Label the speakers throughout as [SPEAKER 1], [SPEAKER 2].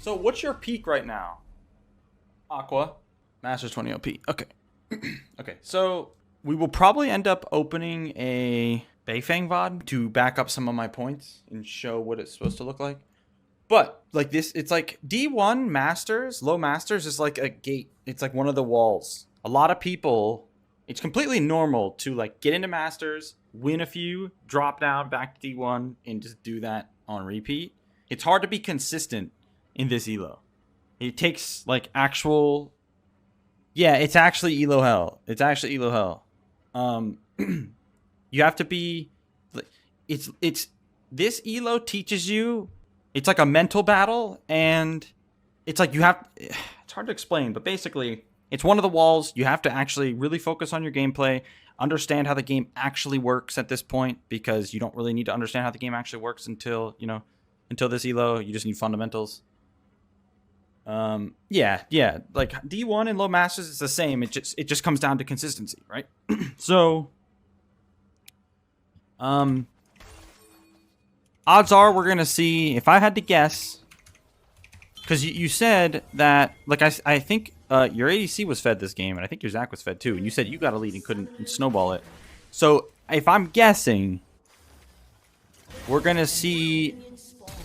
[SPEAKER 1] So what's your peak right now? Aqua. Masters 20 OP. Okay. Okay. So we will probably end up opening a Beifeng VOD to back up some of my points and show what it's supposed to look like. But like this, it's like D1 Masters, low Masters is like a gate. It's like one of the walls. A lot of people, it's completely normal to like get into Masters, win a few, drop down back to D1, and just do that on repeat. It's hard to be consistent in this elo. It takes like actual. Yeah, it's actually elo hell. It's actually elo hell. You have to be. It's this elo teaches you. It's like a mental battle, and it's like you have. It's hard to explain, but basically, it's one of the walls. You have to actually really focus on your gameplay, understand how the game actually works at this point, because you don't really need to understand how the game actually works until until this elo. You just need fundamentals. Yeah, like D1 and low masters is the same. It just comes down to consistency, right? So, odds are we're gonna see. If I had to guess, because you said that, like I think your ADC was fed this game, and I think your Zac was fed too, and you said you got a lead and couldn't snowball it. So if I'm guessing, we're gonna see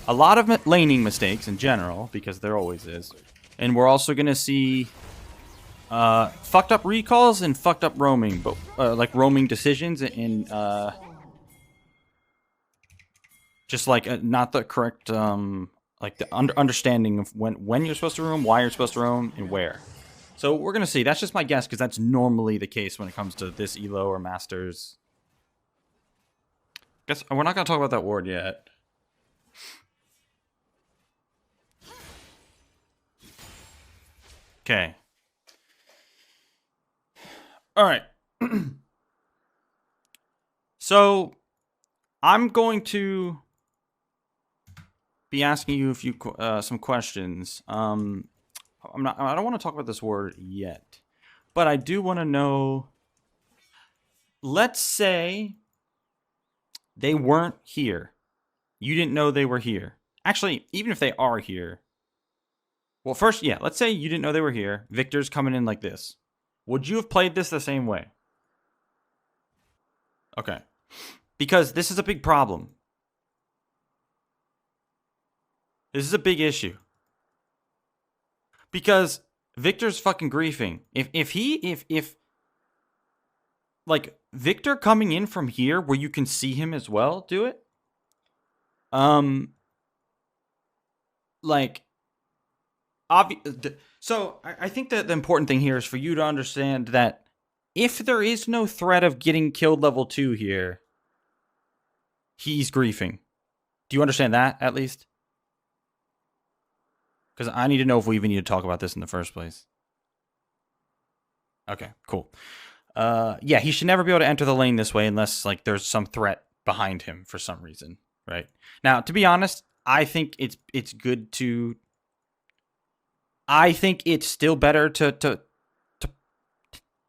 [SPEAKER 1] a lot of laning mistakes in general, because there always is. And we're also going to see fucked up recalls and fucked up roaming, but like roaming decisions and just like not the correct, like the understanding of when you're supposed to roam, why you're supposed to roam, and where. So we're going to see. That's just my guess, because that's normally the case when it comes to this elo or masters. Guess we're not going to talk about that ward yet. Okay. All right. So I'm going to be asking you a few some questions. I don't want to talk about this word yet, but I do want to know. Let's say they weren't here. You didn't know they were here. Actually, even if they are here. Well, first, yeah, let's say you didn't know they were here. Victor's coming in like this. Would you have played this the same way? Okay. Because this is a big problem. This is a big issue. Because Victor's fucking griefing. If like Victor coming in from here where you can see him as well do it. Like so I think that the important thing here is for you to understand that if there is no threat of getting killed level 2 here, he's griefing. Do you understand that, at least? Because I need to know if we even need to talk about this in the first place. Okay, cool. Yeah, he should never be able to enter the lane this way unless like there's some threat behind him for some reason, right? Now, to be honest, I think it's good to... I think it's still better to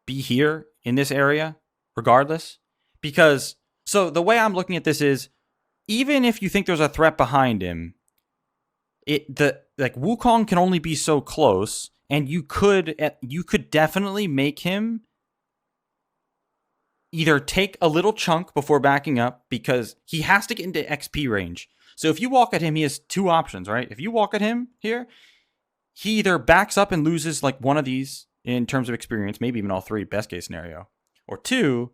[SPEAKER 1] be here in this area, regardless. Because, so the way I'm looking at this is, even if you think there's a threat behind him, like Wukong can only be so close, and you could definitely make him either take a little chunk before backing up, because he has to get into XP range. So if you walk at him, he has two options, right? If you walk at him here, he either backs up and loses like one of these in terms of experience, maybe even all three, best case scenario. Or two,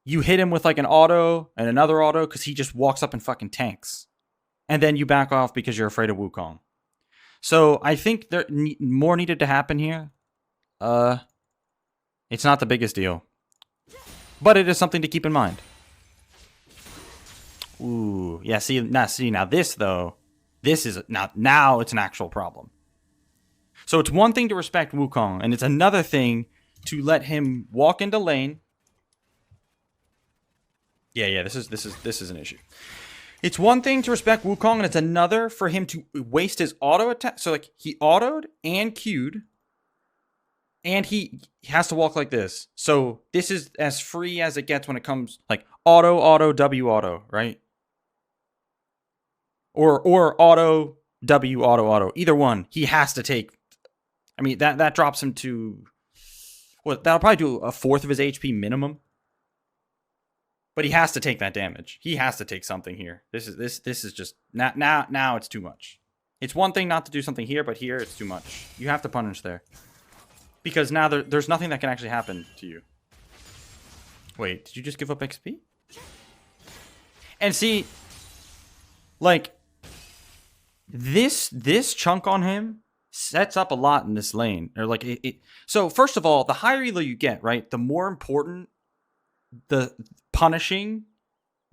[SPEAKER 1] you hit him with like an auto and another auto because he just walks up and fucking tanks. And then you back off because you're afraid of Wukong. So I think there more needed to happen here. It's not the biggest deal, but it is something to keep in mind. Ooh, yeah. Now this though, this is now it's an actual problem. So it's one thing to respect Wukong, and it's another thing to let him walk into lane. Yeah. This is an issue. It's one thing to respect Wukong, and it's another for him to waste his auto attack. So like he autoed and Q'd, and he has to walk like this. So this is as free as it gets when it comes like auto, W auto, right? Or auto W auto. Either one. He has to take. I mean, that drops him to. Well, that'll probably do a fourth of his HP minimum. But he has to take that damage. He has to take something here. This is just now it's too much. It's one thing not to do something here, but here it's too much. You have to punish there. Because now there's nothing that can actually happen to you. Wait, did you just give up XP? And see, like, this chunk on him sets up a lot in this lane. Or like so first of all, the higher elo you get, right, the more important the punishing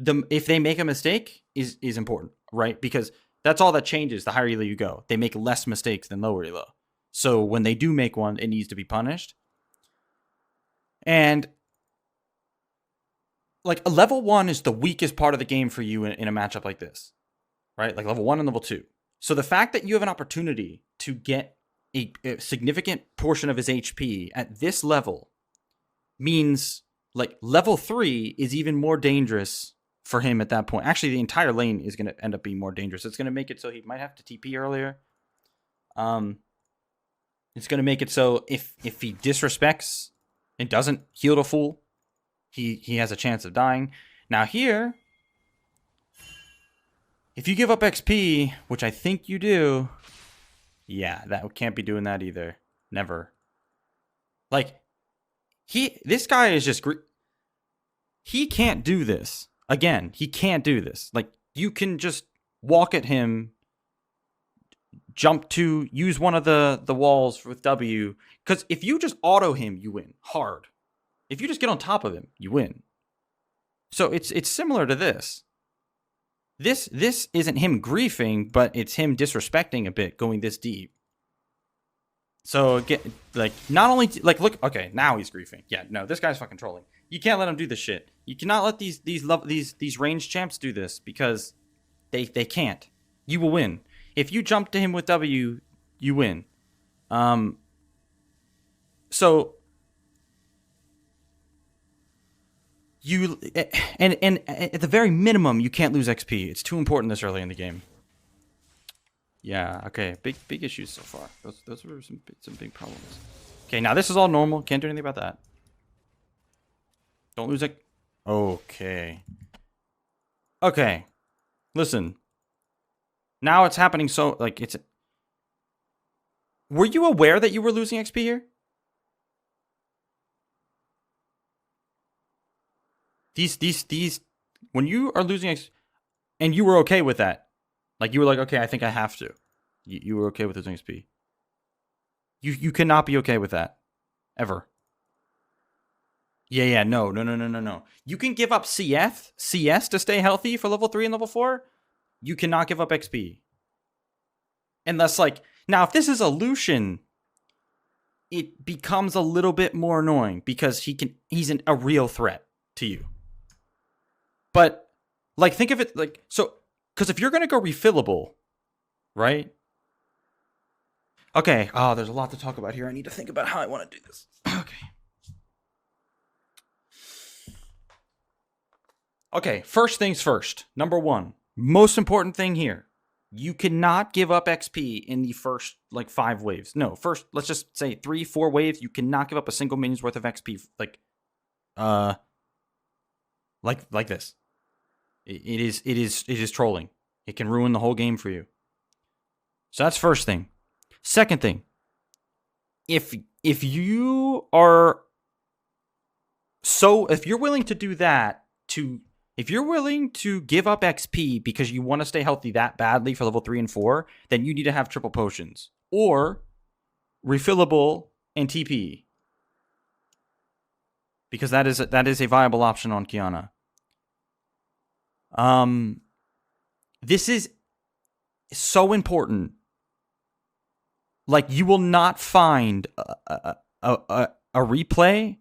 [SPEAKER 1] them if they make a mistake is important, right? Because that's all that changes the higher elo you go. They make less mistakes than lower elo. So when they do make one, it needs to be punished. And like a level 1 is the weakest part of the game for you in a matchup like this, right? Like level 1 and level 2. So the fact that you have an opportunity to get a significant portion of his HP at this level means like level 3 is even more dangerous for him at that point. Actually, the entire lane is going to end up being more dangerous. It's going to make it so he might have to TP earlier. It's going to make it so if he disrespects and doesn't heal to full, he has a chance of dying. Now here, if you give up XP, which I think you do, yeah, that can't be doing that either. Never. Like, this guy is just... He can't do this. Again, he can't do this. Like, you can just walk at him, jump to, use one of the walls with W. Because if you just auto him, you win. Hard. If you just get on top of him, you win. So it's similar to this. This isn't him griefing, but it's him disrespecting a bit, going this deep. So get like not only like look, okay, now he's griefing. Yeah, no, this guy's fucking trolling. You can't let him do this shit. You cannot let these range champs do this because they can't. You will win. If you jump to him with W, you win. So you and at the very minimum, you can't lose XP. It's too important this early in the game. Yeah, okay. Big issues so far. Those were some big problems. Okay, now this is all normal. Can't do anything about that. Don't lose it. Okay. Okay. Listen. Now it's happening so like it's. Were you aware that you were losing XP here? These when you are losing XP, and you were okay with that. Like, you were like, okay, I think I have to. You were okay with losing XP. You cannot be okay with that. Ever. Yeah, no. You can give up CS to stay healthy for level 3 and level 4. You cannot give up XP. Unless, like... Now, if this is a Lucian, it becomes a little bit more annoying because he's a real threat to you. But, like, think of it like... So... Because if you're going to go refillable, right? Okay. Oh, there's a lot to talk about here. I need to think about how I want to do this. Okay. Okay, first things first. Number 1. Most important thing here. You cannot give up XP in the first, like, 5 waves. No, first, let's just say 3, 4 waves. You cannot give up a single minion's worth of XP. Like this. It is trolling. It can ruin the whole game for you. So that's first thing. Second thing, if you are if you're willing to do that, if you're willing to give up XP because you want to stay healthy that badly for level 3 and 4, then you need to have triple potions or refillable and TP, because that is a viable option on Qiyana. This is so important. Like, you will not find a replay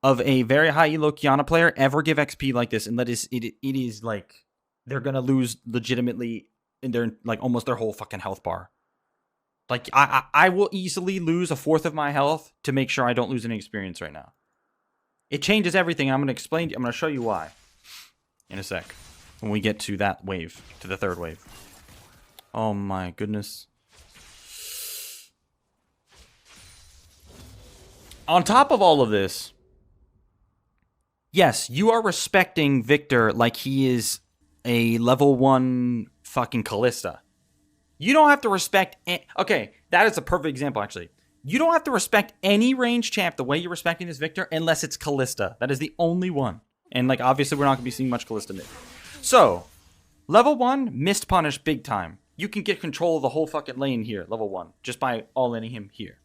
[SPEAKER 1] of a very high elo Qiyana player ever give XP like this, and it is like they're gonna lose legitimately in their like almost their whole fucking health bar. Like, I will easily lose a fourth of my health to make sure I don't lose any experience right now. It changes everything. I'm gonna show you why in a sec. When we get to that wave, to the third wave. Oh my goodness. On top of all of this, yes, you are respecting Victor like he is a level 1 fucking Callista. You don't have to respect... Okay, that is a perfect example, actually. You don't have to respect any range champ the way you're respecting this Victor unless it's Callista. That is the only one. And, like, obviously we're not going to be seeing much Callista mid. So, level 1, missed punish big time. You can get control of the whole fucking lane here, level 1, just by all-inning him here.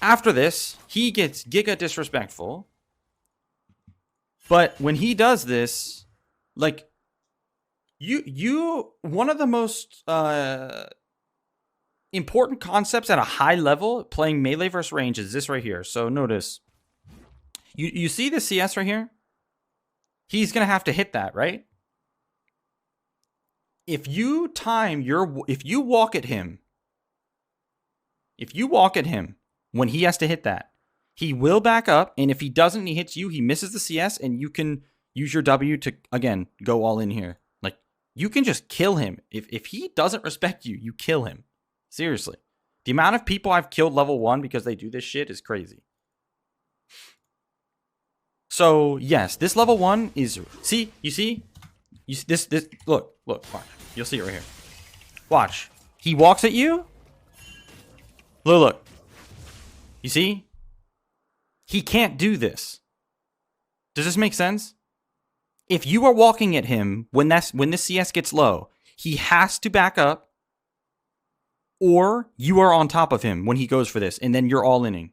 [SPEAKER 1] After this, he gets giga disrespectful. But when he does this, like, one of the most important concepts at a high level playing melee versus range is this right here. So notice, you see the CS right here? He's gonna have to hit that, right? If you walk at him when he has to hit that, he will back up, and if he doesn't, he hits you, he misses the CS, and you can use your W to, again, go all in here. Like, you can just kill him. If he doesn't respect you, you kill him. Seriously. The amount of people I've killed level 1 because they do this shit is crazy. So, yes, this level 1 is... See? You see? This, look, watch. You'll see it right here. Watch. He walks at you. Look. You see? He can't do this. Does this make sense? If you are walking at him when this CS gets low, he has to back up, or you are on top of him when he goes for this, and then you're all-inning.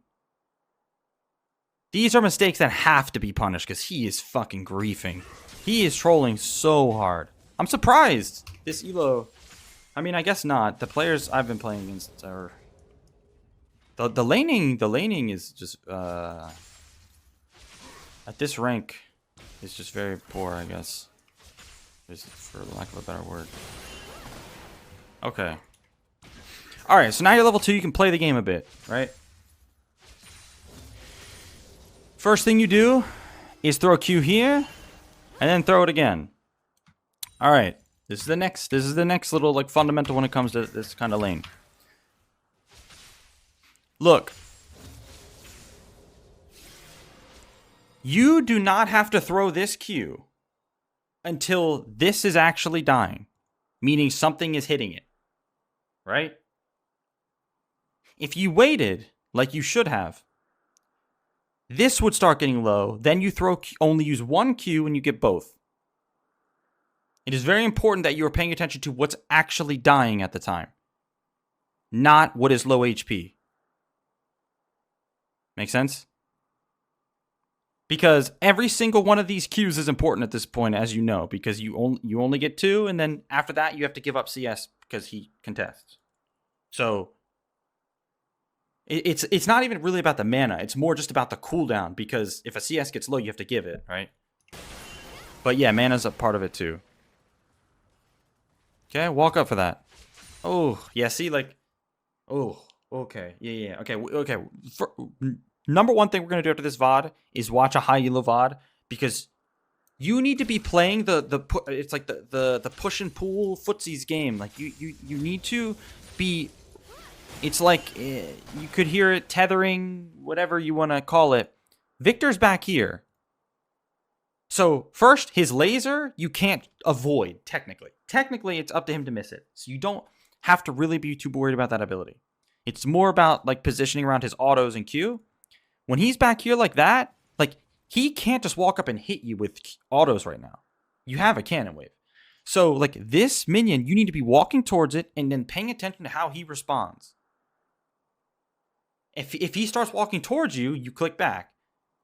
[SPEAKER 1] These are mistakes that have to be punished because he is fucking griefing. He is trolling so hard. I'm surprised. This elo... I mean, I guess not. The players I've been playing against are... The laning is just... at this rank, is just very poor, I guess. For lack of a better word. Okay. Alright, so now you're level 2, you can play the game a bit, right? First thing you do is throw a Q here, and then throw it again. Alright, this is the next little, like, fundamental when it comes to this kind of lane. Look. You do not have to throw this Q until this is actually dying, meaning something is hitting it, right? If you waited, like you should have, this would start getting low, then you only use one Q and you get both. It is very important that you are paying attention to what's actually dying at the time, not what is low HP. Make sense? Because every single one of these Qs is important at this point, as you know, because you only get 2, and then after that you have to give up CS because he contests. So it's not even really about the mana. It's more just about the cooldown, because if a CS gets low, you have to give it, right? But yeah, mana's a part of it too. Okay, walk up for that. Oh, yeah, see, like... Oh, okay. Yeah. Okay. Number one thing we're going to do after this VOD is watch a high elo VOD, because you need to be playing it's like the push and pull footsies game. Like, you need to be... It's like, you could hear it tethering, whatever you want to call it. Victor's back here. So, first, his laser, you can't avoid, technically. Technically, it's up to him to miss it. So you don't have to really be too worried about that ability. It's more about, like, positioning around his autos and Q. When he's back here like that, like, he can't just walk up and hit you with autos right now. You have a cannon wave. So, like, this minion, you need to be walking towards it and then paying attention to how he responds. If he starts walking towards you, you click back.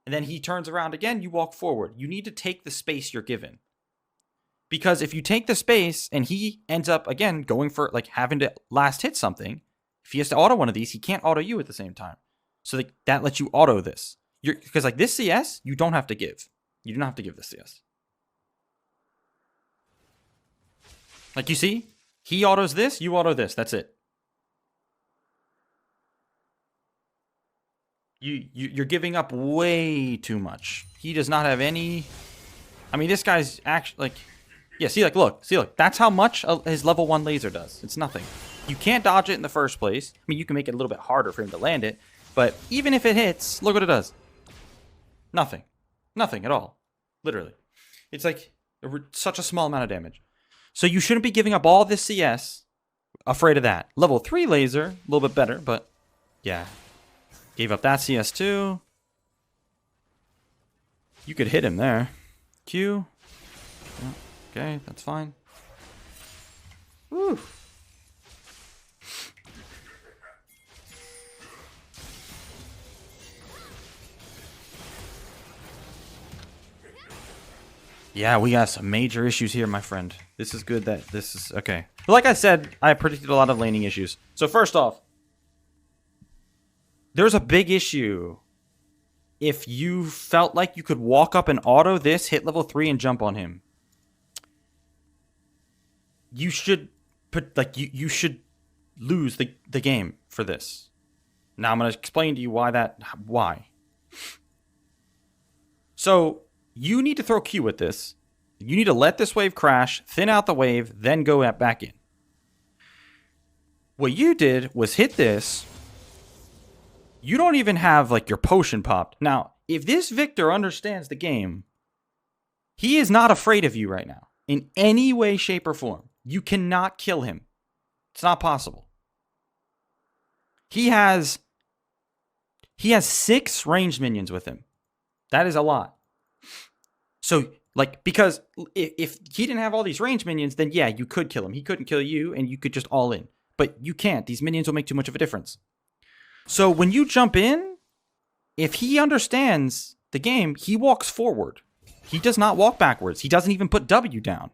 [SPEAKER 1] And then he turns around again, you walk forward. You need to take the space you're given. Because if you take the space and he ends up, again, going for, like, having to last hit something, if he has to auto one of these, he can't auto you at the same time. So that lets you auto this. Because, like, this CS, you don't have to give. You don't have to give the CS. Like, you see? He autos this, you auto this. That's it. You're giving up way too much. He does not have any... I mean, this guy's actually, like... Yeah, see, like, look. See, look. That's how much his level 1 laser does. It's nothing. You can't dodge it in the first place. I mean, you can make it a little bit harder for him to land it. But even if it hits, look what it does. Nothing. Nothing at all. Literally. It's like such a small amount of damage. So you shouldn't be giving up all this CS. Afraid of that. Level 3 laser, a little bit better, but yeah. Gave up that CS too. You could hit him there. Q. Okay, that's fine. Woo. Yeah, we got some major issues here, my friend. This is good that this is... Okay. But like I said, I predicted a lot of laning issues. So first off, there's a big issue if you felt like you could walk up and auto this, hit level 3, and jump on him. You should put... Like, you should lose the game for this. Now I'm going to explain to you why. So... You need to throw Q at this. You need to let this wave crash, thin out the wave, then go back in. What you did was hit this. You don't even have, like, your potion popped. Now, if this Victor understands the game, he is not afraid of you right now. In any way, shape, or form. You cannot kill him. It's not possible. He has 6 ranged minions with him. That is a lot. So, like, because if he didn't have all these range minions, then yeah, you could kill him. He couldn't kill you, and you could just all in. But you can't. These minions will make too much of a difference. So when you jump in, if he understands the game, he walks forward. He does not walk backwards. He doesn't even put W down.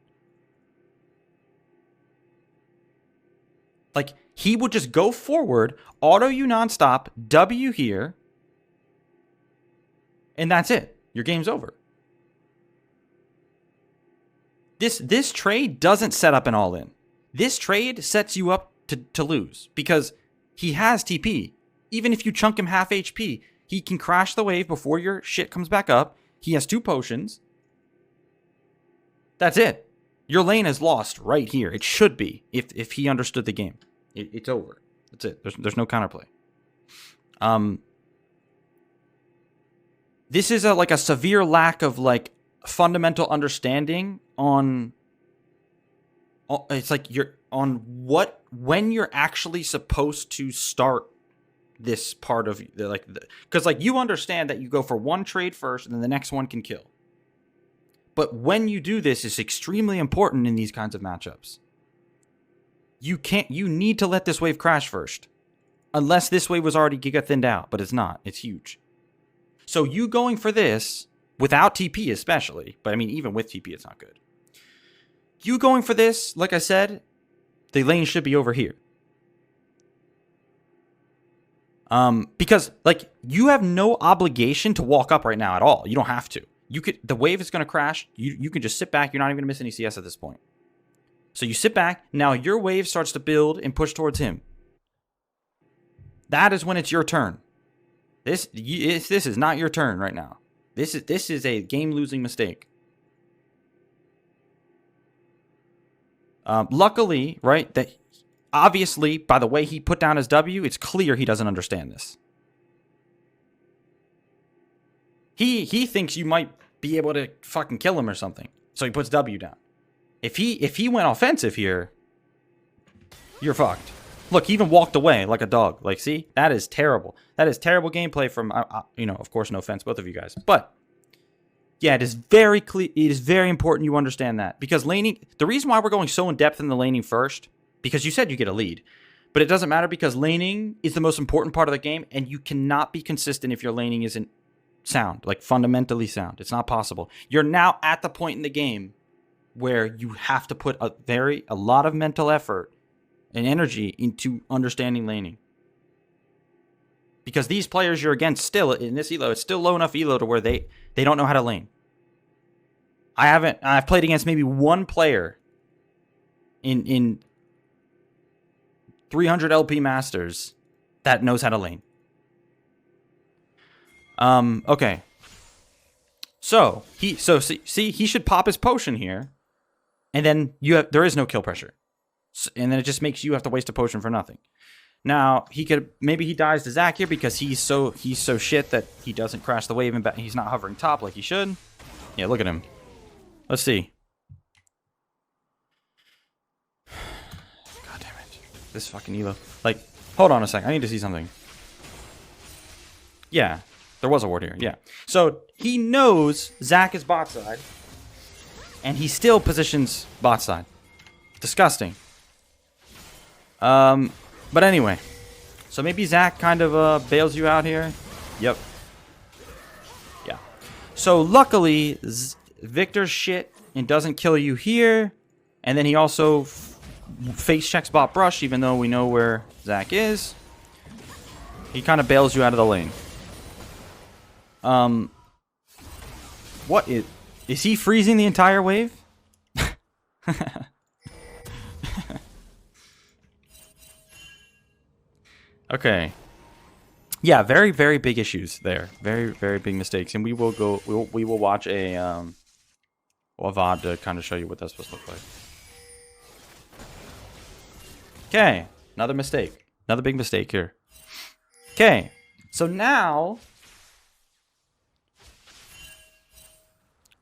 [SPEAKER 1] Like, he would just go forward, auto you nonstop, W here, and that's it. Your game's over. This trade doesn't set up an all-in. This trade sets you up to lose because he has TP. Even if you chunk him half HP, he can crash the wave before your shit comes back up. He has 2 potions. That's it. Your lane is lost right here. It should be if he understood the game. It's over. That's it. There's no counterplay. This is like a severe lack of like fundamental understanding on. It's like you're on when you're actually supposed to start this part of because like you understand that you go for one trade first and then the next one can kill. But when you do this, it's extremely important in these kinds of matchups. You need to let this wave crash first. Unless this wave was already giga thinned out, but it's not. It's huge. So you going for this, without TP especially, but I mean even with TP it's not good. You going for this, like I said, the lane should be over here. Because like you have no obligation to walk up right now at all. You don't have to. The wave is going to crash. You can just sit back. You're not even going to miss any CS at this point. So you sit back. Now your wave starts to build and push towards him. That is when it's your turn. This is not your turn right now. This is a game-losing mistake. Luckily, right, that obviously by the way he put down his W, it's clear he doesn't understand this. He thinks you might be able to fucking kill him or something. So he puts W down. If he went offensive here, you're fucked. Look, he even walked away like a dog. Like, see? That is terrible. That is terrible gameplay from, of course, no offense, both of you guys. But, yeah, it is very clear. It is very important you understand that. Because laning, the reason why we're going so in-depth in the laning first, because you said you get a lead. But it doesn't matter because laning is the most important part of the game, and you cannot be consistent if your laning isn't sound, like fundamentally sound. It's not possible. You're now at the point in the game where you have to put a lot of mental effort and energy into understanding laning. Because these players you're against still, in this elo, it's still low enough elo to where they don't know how to lane. I've played against maybe one player in 300 LP Masters that knows how to lane. Okay. So he should pop his potion here. and then there is no kill pressure, and then it just makes you have to waste a potion for nothing. Now maybe he dies to Zac here because he's so shit that he doesn't crash the wave and he's not hovering top like he should. Yeah, look at him. Let's see. God damn it, this fucking Evo. Like, hold on a sec. I need to see something. Yeah, there was a ward here. Yeah, so he knows Zac is bot side, and he still positions bot side. Disgusting. But anyway, so maybe Zac kind of bails you out here. Yep. Yeah. So luckily, Victor's shit and doesn't kill you here, and then he also face checks bot brush, even though we know where Zac is. He kind of bails you out of the lane. What is he freezing the entire wave? Okay. Yeah, very, very big issues there. Very, very big mistakes. And we will watch a VOD to kind of show you what that's supposed to look like. Okay. Another mistake. Another big mistake here. Okay. So now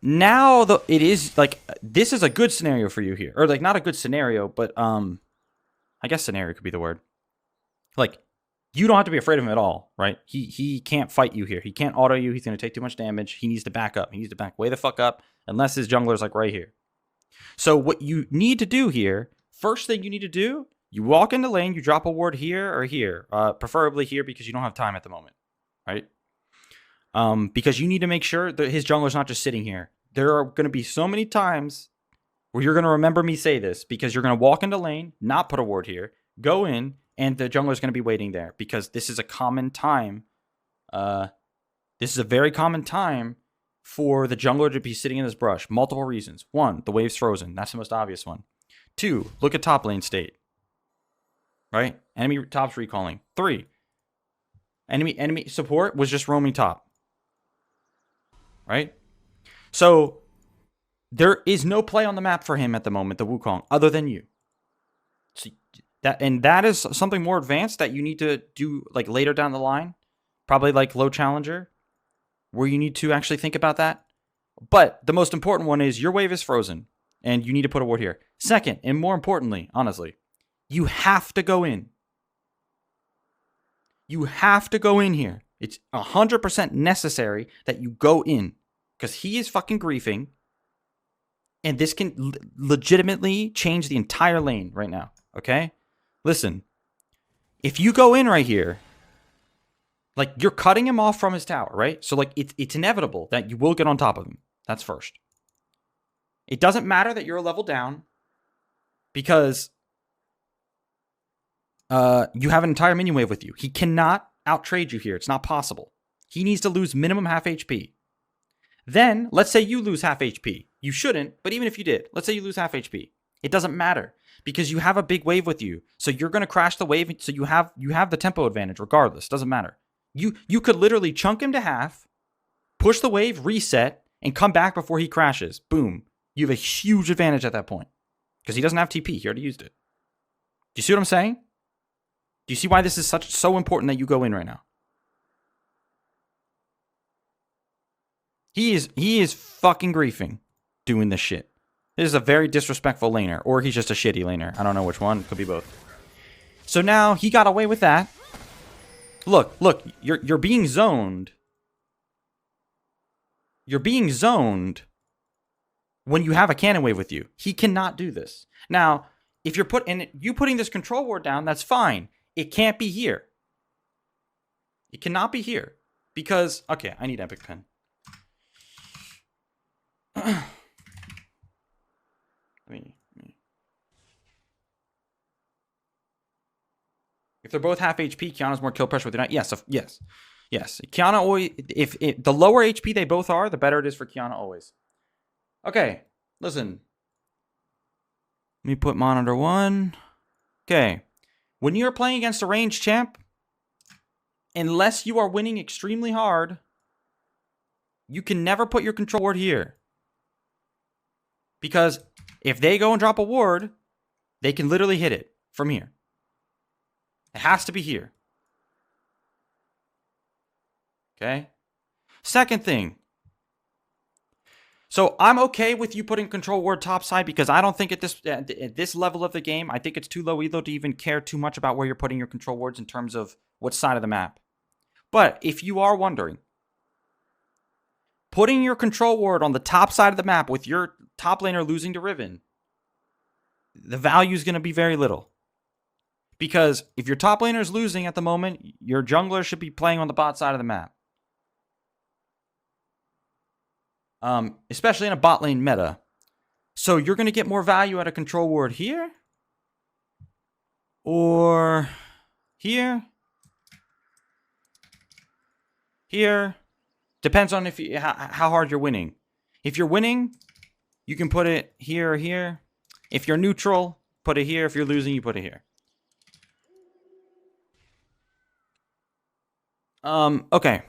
[SPEAKER 1] it is like, this is a good scenario for you here. Or like, not a good scenario, but I guess scenario could be the word. Like, you don't have to be afraid of him at all, right? He can't fight you here. He can't auto you. He's going to take too much damage. He needs to back up. He needs to back way the fuck up, unless his jungler's like right here. So what you need to do here, first thing you need to do, you walk into lane, you drop a ward here or here. Preferably here because you don't have time at the moment, right? Because you need to make sure that his jungler's not just sitting here. There are going to be so many times where you're going to remember me say this, because you're going to walk into lane, not put a ward here, go in, and the jungler is going to be waiting there, because this is a common time. This is a very common time for the jungler to be sitting in this brush. Multiple reasons. 1, the wave's frozen. That's the most obvious one. 2, look at top lane state. Right? Enemy top's recalling. 3, enemy support was just roaming top. Right? So there is no play on the map for him at the moment, the Wukong, other than you. So that is something more advanced that you need to do like later down the line, probably like low challenger, where you need to actually think about that. But the most important one is your wave is frozen and you need to put a ward here. Second, and more importantly, honestly, you have to go in. You have to go in here. It's 100% necessary that you go in, because he is fucking griefing, and this can legitimately change the entire lane right now. Okay? Listen, if you go in right here, like, you're cutting him off from his tower, right? So, like, it's inevitable that you will get on top of him. That's first. It doesn't matter that you're a level down, because you have an entire minion wave with you. He cannot outtrade you here. It's not possible. He needs to lose minimum half HP. Then, let's say you lose half HP. You shouldn't, but even if you did, let's say you lose half HP. It doesn't matter, because you have a big wave with you. So you're going to crash the wave, so you have the tempo advantage regardless. Doesn't matter. You could literally chunk him to half, push the wave, reset, and come back before he crashes. Boom. You have a huge advantage at that point, because he doesn't have TP. He already used it. Do you see what I'm saying? Do you see why this is so important that you go in right now? He is fucking griefing doing this shit. This is a very disrespectful laner, or he's just a shitty laner. I don't know which one. Could be both. So now he got away with that. Look, you're being zoned. You're being zoned when you have a cannon wave with you. He cannot do this. Now, if you're putting this control ward down, that's fine. It can't be here. It cannot be here. Because, okay, I need Epic Pen. Let me. If they're both half HP, Qiyana's more kill pressure with your knight. Yes. Qiyana always, if the lower HP they both are, the better it is for Qiyana always. Okay, listen. Let me put monitor 1. Okay. When you're playing against a ranged champ, unless you are winning extremely hard, you can never put your control ward here. Because If they go and drop a ward, they can literally hit it from here. It has to be here. Okay? Second thing. So I'm okay with you putting control ward topside because I don't think at this level of the game, I think it's too low elo to even care too much about where you're putting your control wards in terms of what side of the map. But if you are wondering, putting your control ward on the top side of the map with your top laner losing to Riven, the value is going to be very little. Because if your top laner is losing at the moment, your jungler should be playing on the bot side of the map. Especially in a bot lane meta. So you're going to get more value out of control ward here. Or here. Here. Depends on if you, how hard you're winning. If you're winning, you can put it here or here. If you're neutral, put it here. If you're losing, you put it here. Okay.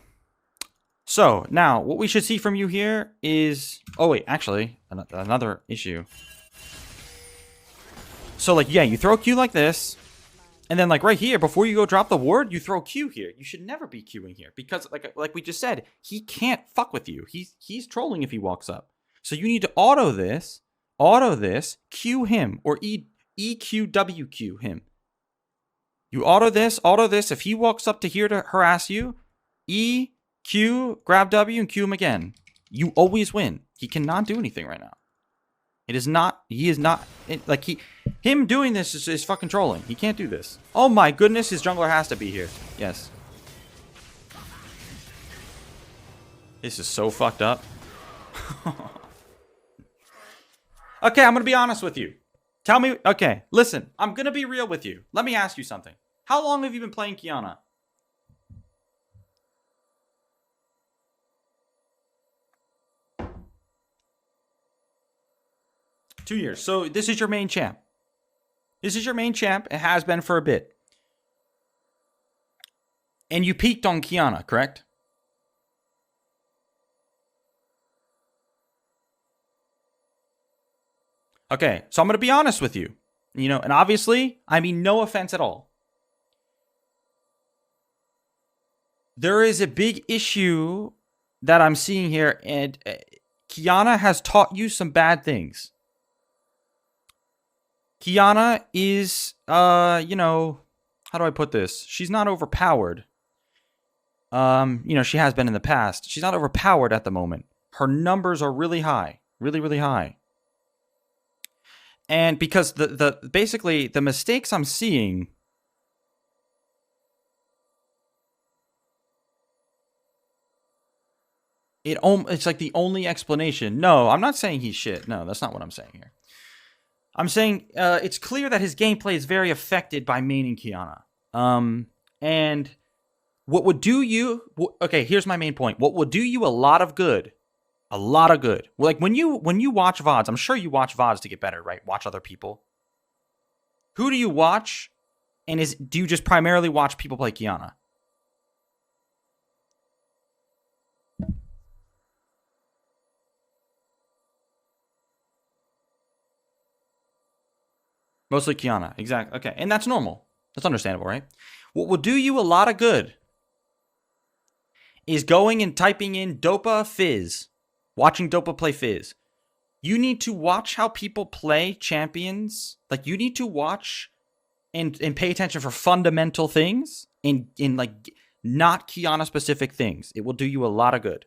[SPEAKER 1] So, now, what we should see from you here is... Oh, wait, actually, another issue. So, like, yeah, you throw Q like this. And then, like, right here, before you go drop the ward, you throw Q here. You should never be Qing here. Because, like we just said, he can't fuck with you. He's trolling if he walks up. So, you need to auto this, Q him, or EQWQ him. You auto this. If he walks up to here to harass you, E, Q, grab W, and Q him again. You always win. He cannot do anything right now. It is not, he is not, him doing this is fucking trolling. He can't do this. Oh my goodness, his jungler has to be here. Yes. This is so fucked up. Okay, I'm gonna be honest with you. Tell me, okay, listen, I'm gonna be real with you. Let me ask you something. How long have you been playing Qiyana? Two years. So this is your main champ. This is your main champ. It has been for a bit. And you peaked on Qiyana, correct? Okay, so I'm going to be honest with you. You know, and obviously, I mean no offense at all. There is a big issue that I'm seeing here, and Qiyana has taught you some bad things. Qiyana is, you know, how do I put this? She's not overpowered. You know, she has been in the past. She's not overpowered at the moment. Her numbers are really high. Really, really high. And because basically the mistakes I'm seeing it's like the only explanation. No, I'm not saying he's shit. No, that's not what I'm saying here. I'm saying it's clear that his gameplay is very affected by maining Qiyana. And what would do you... Okay, here's my main point. What will do you a lot of good... A lot of good. Like, when you watch VODs, I'm sure you watch VODs to get better, right? Watch other people. Who do you watch? And do you just primarily watch people play Qiyana? Mostly Qiyana. Exactly. Okay, and that's normal. That's understandable, right? What will do you a lot of good is going and typing in Dopa Fizz. Watching Dopa play Fizz. You need to watch how people play champions. Like, you need to watch and pay attention for fundamental things in like not Qiyana specific things. It will do you a lot of good.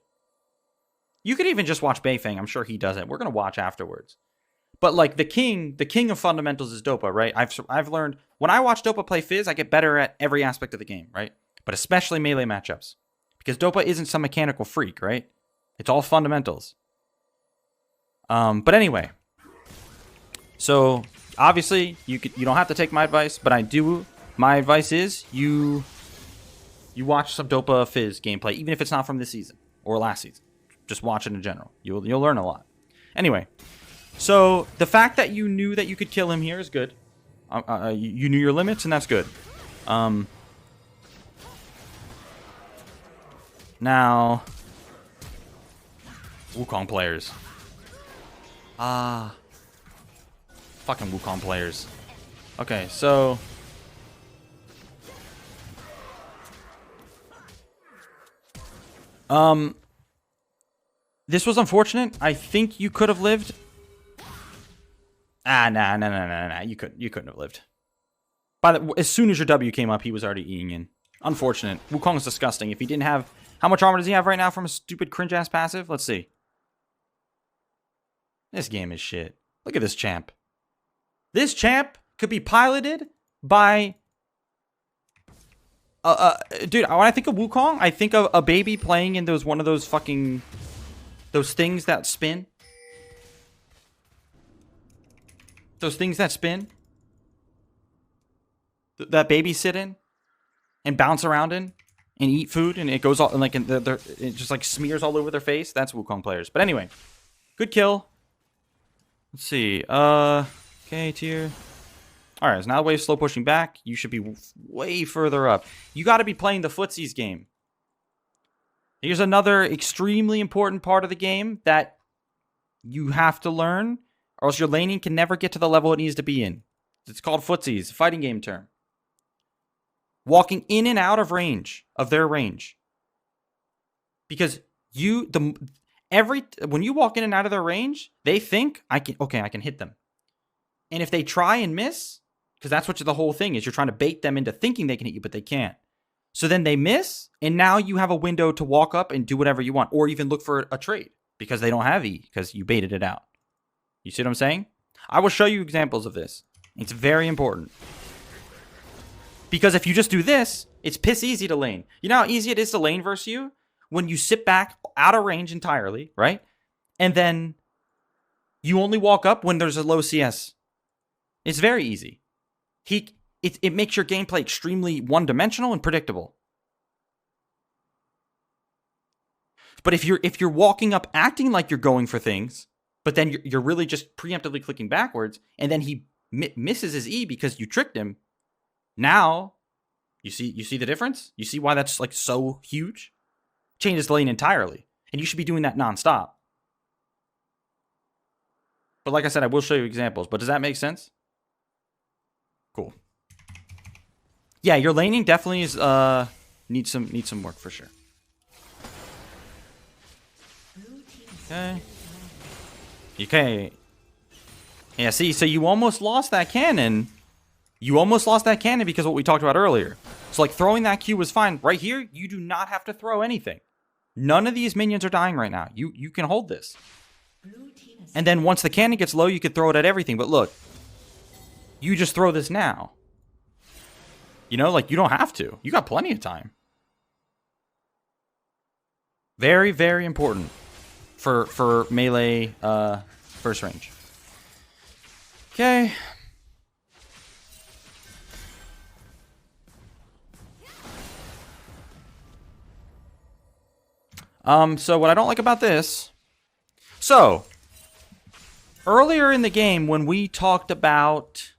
[SPEAKER 1] You could even just watch Beifeng. I'm sure he does it. We're gonna watch afterwards. But like the king of fundamentals is Dopa, right? I've learned when I watch Dopa play Fizz, I get better at every aspect of the game, right? But especially melee matchups. Because Dopa isn't some mechanical freak, right? It's all fundamentals. But anyway. So, obviously, you don't have to take my advice, but I do. My advice is you watch some Dopa Fizz gameplay, even if it's not from this season or last season. Just watch it in general. You'll learn a lot. Anyway, so the fact that you knew that you could kill him here is good. You knew your limits, and that's good. Now... Wukong players. Fucking Wukong players. Okay, so... This was unfortunate. I think you could have lived. Nah. You couldn't have lived. As soon as your W came up, he was already eating in. Unfortunate. Wukong is disgusting. If he didn't have... How much armor does he have right now from a stupid cringe-ass passive? Let's see. This game is shit. Look at this champ. This champ could be piloted by... dude, when I think of Wukong, I think of a baby playing in one of those fucking... Those things that spin. Those things that spin. That babies sit in. And bounce around in. And eat food. And it goes all... Like, it just like smears all over their face. That's Wukong players. But anyway. Good kill. Let's see. Okay, tier. Alright, so now the wave's slow pushing back. You should be way further up. You got to be playing the footsies game. Here's another extremely important part of the game that you have to learn, or else your laning can never get to the level it needs to be in. It's called footsies, a fighting game term. Walking in and out of range, of their range. Because when you walk in and out of their range, they think, I can hit them. And if they try and miss, because that's what the whole thing is, you're trying to bait them into thinking they can hit you, but they can't. So then they miss, and now you have a window to walk up and do whatever you want, or even look for a trade, because they don't have E, because you baited it out. You see what I'm saying? I will show you examples of this. It's very important. Because if you just do this, it's piss easy to lane. You know how easy it is to lane versus you? When you sit back out of range entirely, right? And then you only walk up when there's a low CS. It's very easy. It makes your gameplay extremely one-dimensional and predictable. But if you're walking up acting like you're going for things, but then you're really just preemptively clicking backwards, and then he misses his E because you tricked him, now you see the difference? You see why that's like so huge? Changes the lane entirely. And you should be doing that nonstop. But like I said, I will show you examples. But does that make sense? Cool. Yeah, your laning definitely is needs some work for sure. Okay. Yeah, see, so you almost lost that cannon. You almost lost that cannon because of what we talked about earlier. So like throwing that Q was fine. Right here, you do not have to throw anything. None of these minions are dying right now. You can hold this. And then once the cannon gets low, you could throw it at everything. But look, you just throw this now. You know, like you don't have to. You got plenty of time. Very, very important for melee first range. Okay. So what I don't like about this... So, earlier in the game when we talked about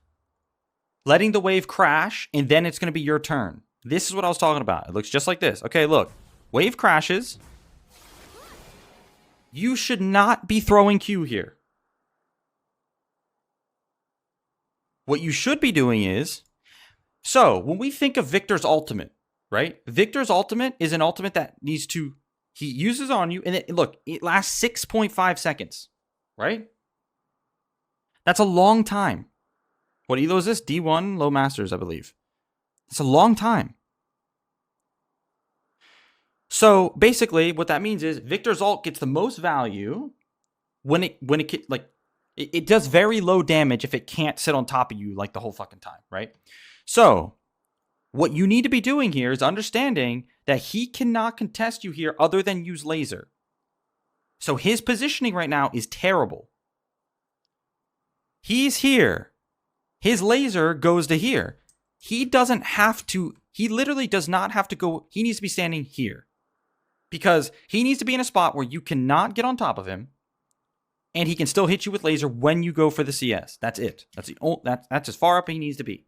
[SPEAKER 1] letting the wave crash and then it's going to be your turn. This is what I was talking about. It looks just like this. Okay, look. Wave crashes. You should not be throwing Q here. What you should be doing is... So, when we think of Victor's ultimate, right? Victor's ultimate is an ultimate that needs to... He uses on you, and look, it lasts 6.5 seconds, right? That's a long time. What elo is this? D1 low masters, I believe. It's a long time. So basically, what that means is Victor's ult gets the most value when it does very low damage if it can't sit on top of you like the whole fucking time, right? So what you need to be doing here is understanding that he cannot contest you here other than use laser. So his positioning right now is terrible. He's here. His laser goes to here. He doesn't have to, he literally does not have to go, he needs to be standing here. Because he needs to be in a spot where you cannot get on top of him, and he can still hit you with laser when you go for the CS. That's it. That's as far up he needs to be.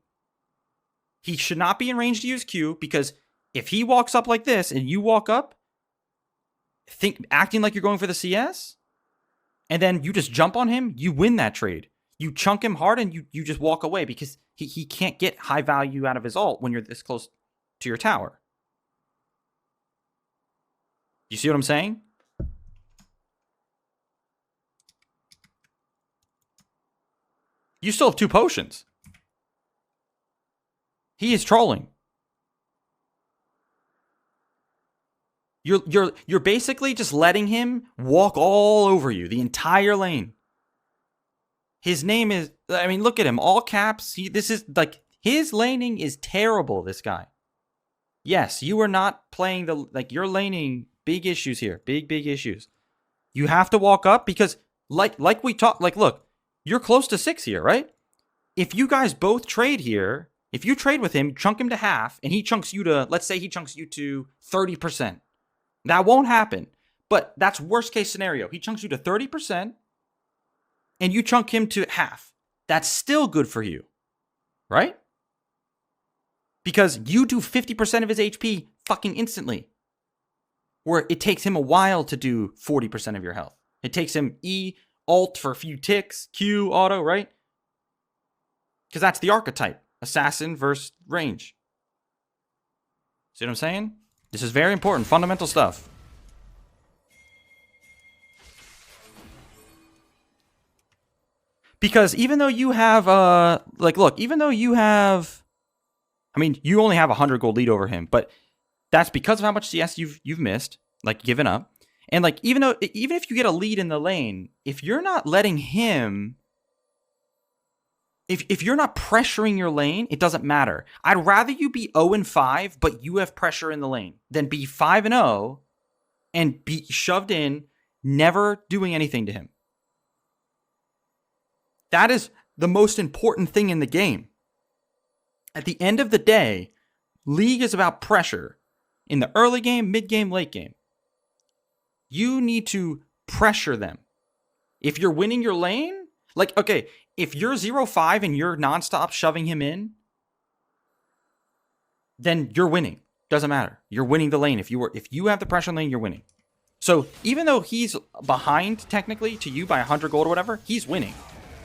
[SPEAKER 1] He should not be in range to use Q, because if he walks up like this and you walk up, acting like you're going for the CS, and then you just jump on him, you win that trade. You chunk him hard and you just walk away because he can't get high value out of his ult when you're this close to your tower. You see what I'm saying? You still have 2 potions. He is trolling. You're basically just letting him walk all over you, the entire lane. His name is, I mean, look at him, all caps. This is like, his laning is terrible, this guy. Yes, you are not playing you're laning, big issues here, big issues. You have to walk up because like we talked, look, you're close to 6 here, right? If you guys both trade here, if you trade with him, chunk him to half, and he chunks you to, let's say he chunks you to 30%. That won't happen, but that's worst case scenario. He chunks you to 30%, and you chunk him to half. That's still good for you, right? Because you do 50% of his HP fucking instantly. Where it takes him a while to do 40% of your health. It takes him E, alt for a few ticks, Q, auto, right? Because that's the archetype. Assassin versus range. See what I'm saying? This is very important, fundamental stuff. Because even though you have, look, even though you have, I mean, you only have 100 gold lead over him, but that's because of how much CS you've missed, like given up. And like, even if you get a lead in the lane, if you're not letting him, if you're not pressuring your lane, it doesn't matter. I'd rather you be 0-5, but you have pressure in the lane, than be 5-0 and be shoved in, never doing anything to him. That is the most important thing in the game. At the end of the day, League is about pressure. In the early game, mid game, late game. You need to pressure them. If you're winning your lane, like, okay, if you're 0-5 and you're nonstop shoving him in, then you're winning. Doesn't matter. You're winning the lane. If you have the pressure lane, you're winning. So even though he's behind technically to you by 100 gold or whatever, he's winning.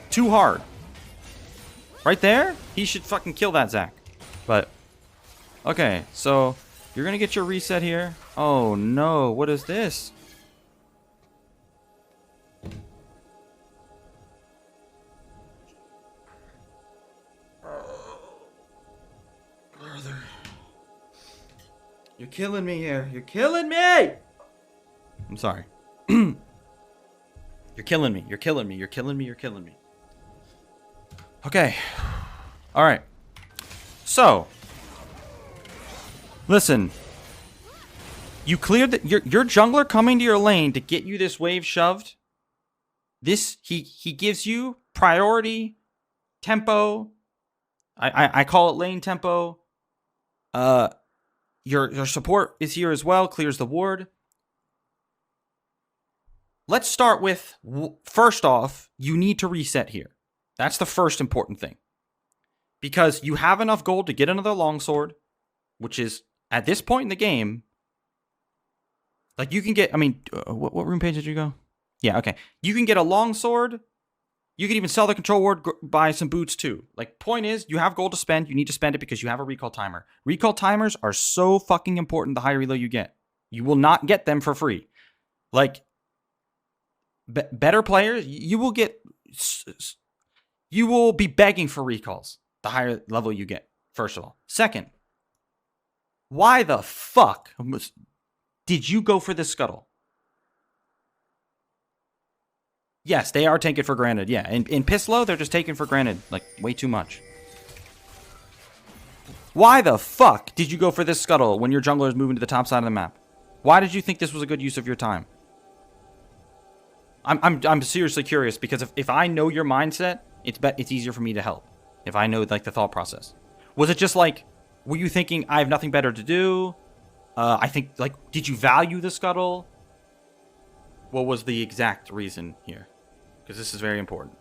[SPEAKER 1] Too hard. Right there, he should fucking kill that Zac. But, okay, so you're going to get your reset here. Oh no, what is this? Brother. You're killing me here. You're killing me! I'm sorry. You're killing me. You're killing me. You're killing me. You're killing me. Okay. All right. So, listen. You cleared your jungler coming to your lane to get you this wave shoved. This he gives you priority, tempo. I call it lane tempo. Your support is here as well. Clears the ward. Let's start with, first off, you need to reset here. That's the first important thing. Because you have enough gold to get another longsword, which is, at this point in the game, like you can get, I mean, what room page did you go? Yeah, okay. You can get a longsword. You can even sell the control ward, buy some boots too. Like, point is, you have gold to spend. You need to spend it because you have a recall timer. Recall timers are so fucking important the higher reload you get. You will not get them for free. Like, better players, you will be begging for recalls the higher level you get, first of all. Second, why the fuck did you go for this scuttle? Yes, they are taken for granted. Yeah, in Pisslow, they're just taken for granted. Like, way too much. Why the fuck did you go for this scuttle when your jungler is moving to the top side of the map? Why did you think this was a good use of your time? I'm seriously curious, because if I know your mindset, it's easier for me to help. If I know, like, the thought process. Was it just like, were you thinking, I have nothing better to do? I think, like, did you value the scuttle? What was the exact reason here? Because this is very important.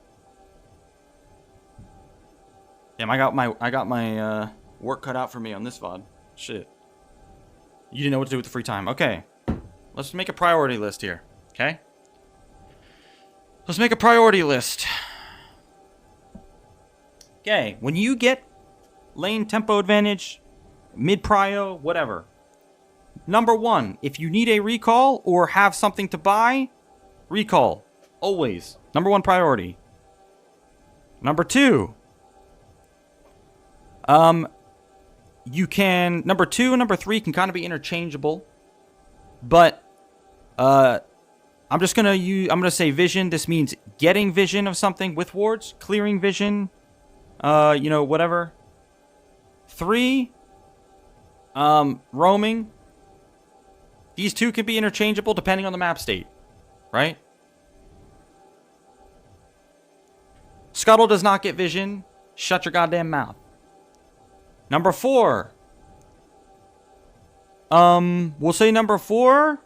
[SPEAKER 1] Damn, I got my work cut out for me on this VOD. Shit. You didn't know what to do with the free time. Okay. Let's make a priority list here. Okay? Let's make a priority list. Okay, when you get lane tempo advantage, mid prio, whatever. Number 1, if you need a recall or have something to buy, recall. Always. Number 1 priority. Number 2, you can, number 2 and number 3 can kind of be interchangeable, but I'm gonna say vision. This means getting vision of something with wards, clearing vision, whatever. 3, roaming. These 2 can be interchangeable depending on the map state, right? Scuttle does not get vision. Shut your goddamn mouth. Number 4. We'll say number 4.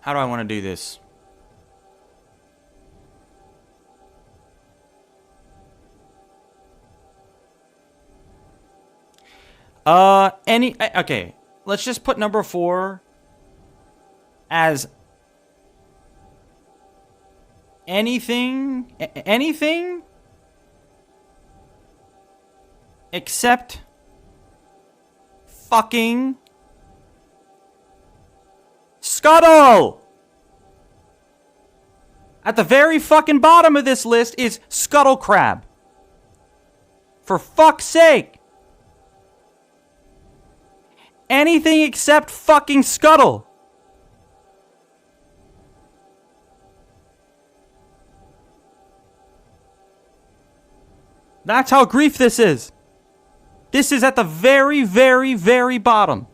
[SPEAKER 1] How do I want to do this? Okay. Let's just put number 4 as anything except fucking Scuttle. At the very fucking bottom of this list is Scuttle Crab. For fuck's sake. Anything except fucking Scuttle. That's how grief this is. This is at the very, very, very bottom.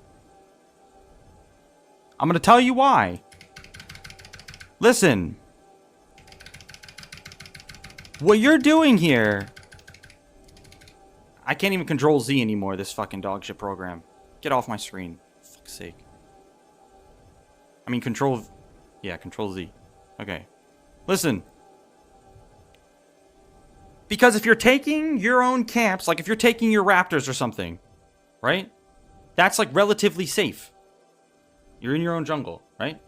[SPEAKER 1] I'm going to tell you why. Listen. What you're doing here... I can't even control Z anymore, this fucking dogshit program. Get off my screen. For fuck's sake. I mean, control... Yeah, control Z. Okay. Listen. Because if you're taking your own camps, like if you're taking your raptors or something, right? That's like relatively safe. You're in your own jungle, right?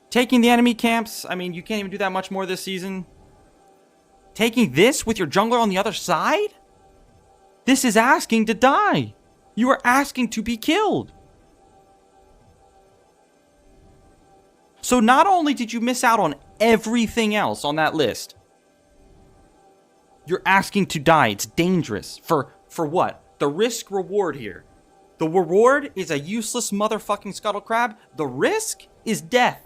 [SPEAKER 1] Taking the enemy camps, I mean, you can't even do that much more this season. Taking this with your jungler on the other side? This is asking to die. You are asking to be killed. So not only did you miss out on everything else on that list, you're asking to die. It's dangerous. For what? The risk reward here. The reward is a useless motherfucking scuttle crab. The risk is death.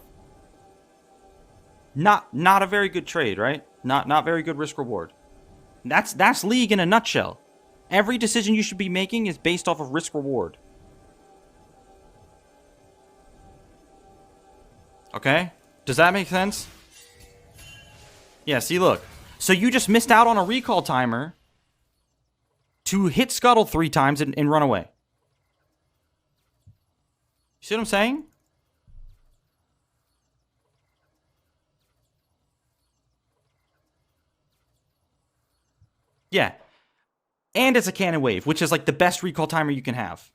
[SPEAKER 1] Not a very good trade, right? Not very good risk reward. That's League in a nutshell. Every decision you should be making is based off of risk reward. Okay? Does that make sense? Yeah, see, look. So you just missed out on a recall timer to hit Scuttle 3 times and run away. You see what I'm saying? Yeah. And it's a cannon wave, which is like the best recall timer you can have.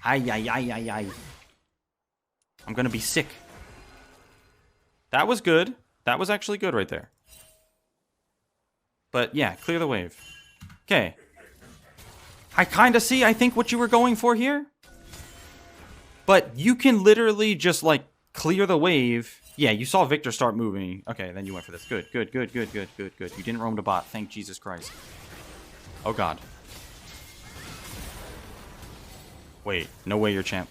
[SPEAKER 1] Ay. I'm gonna be sick. That was good. That was actually good right there. But yeah, clear the wave. Okay. I kind of see, I think, what you were going for here. But you can literally just, like, clear the wave. Yeah, you saw Victor start moving. Okay, then you went for this. Good. You didn't roam to bot. Thank Jesus Christ. Oh, God. Wait, no way you're champ.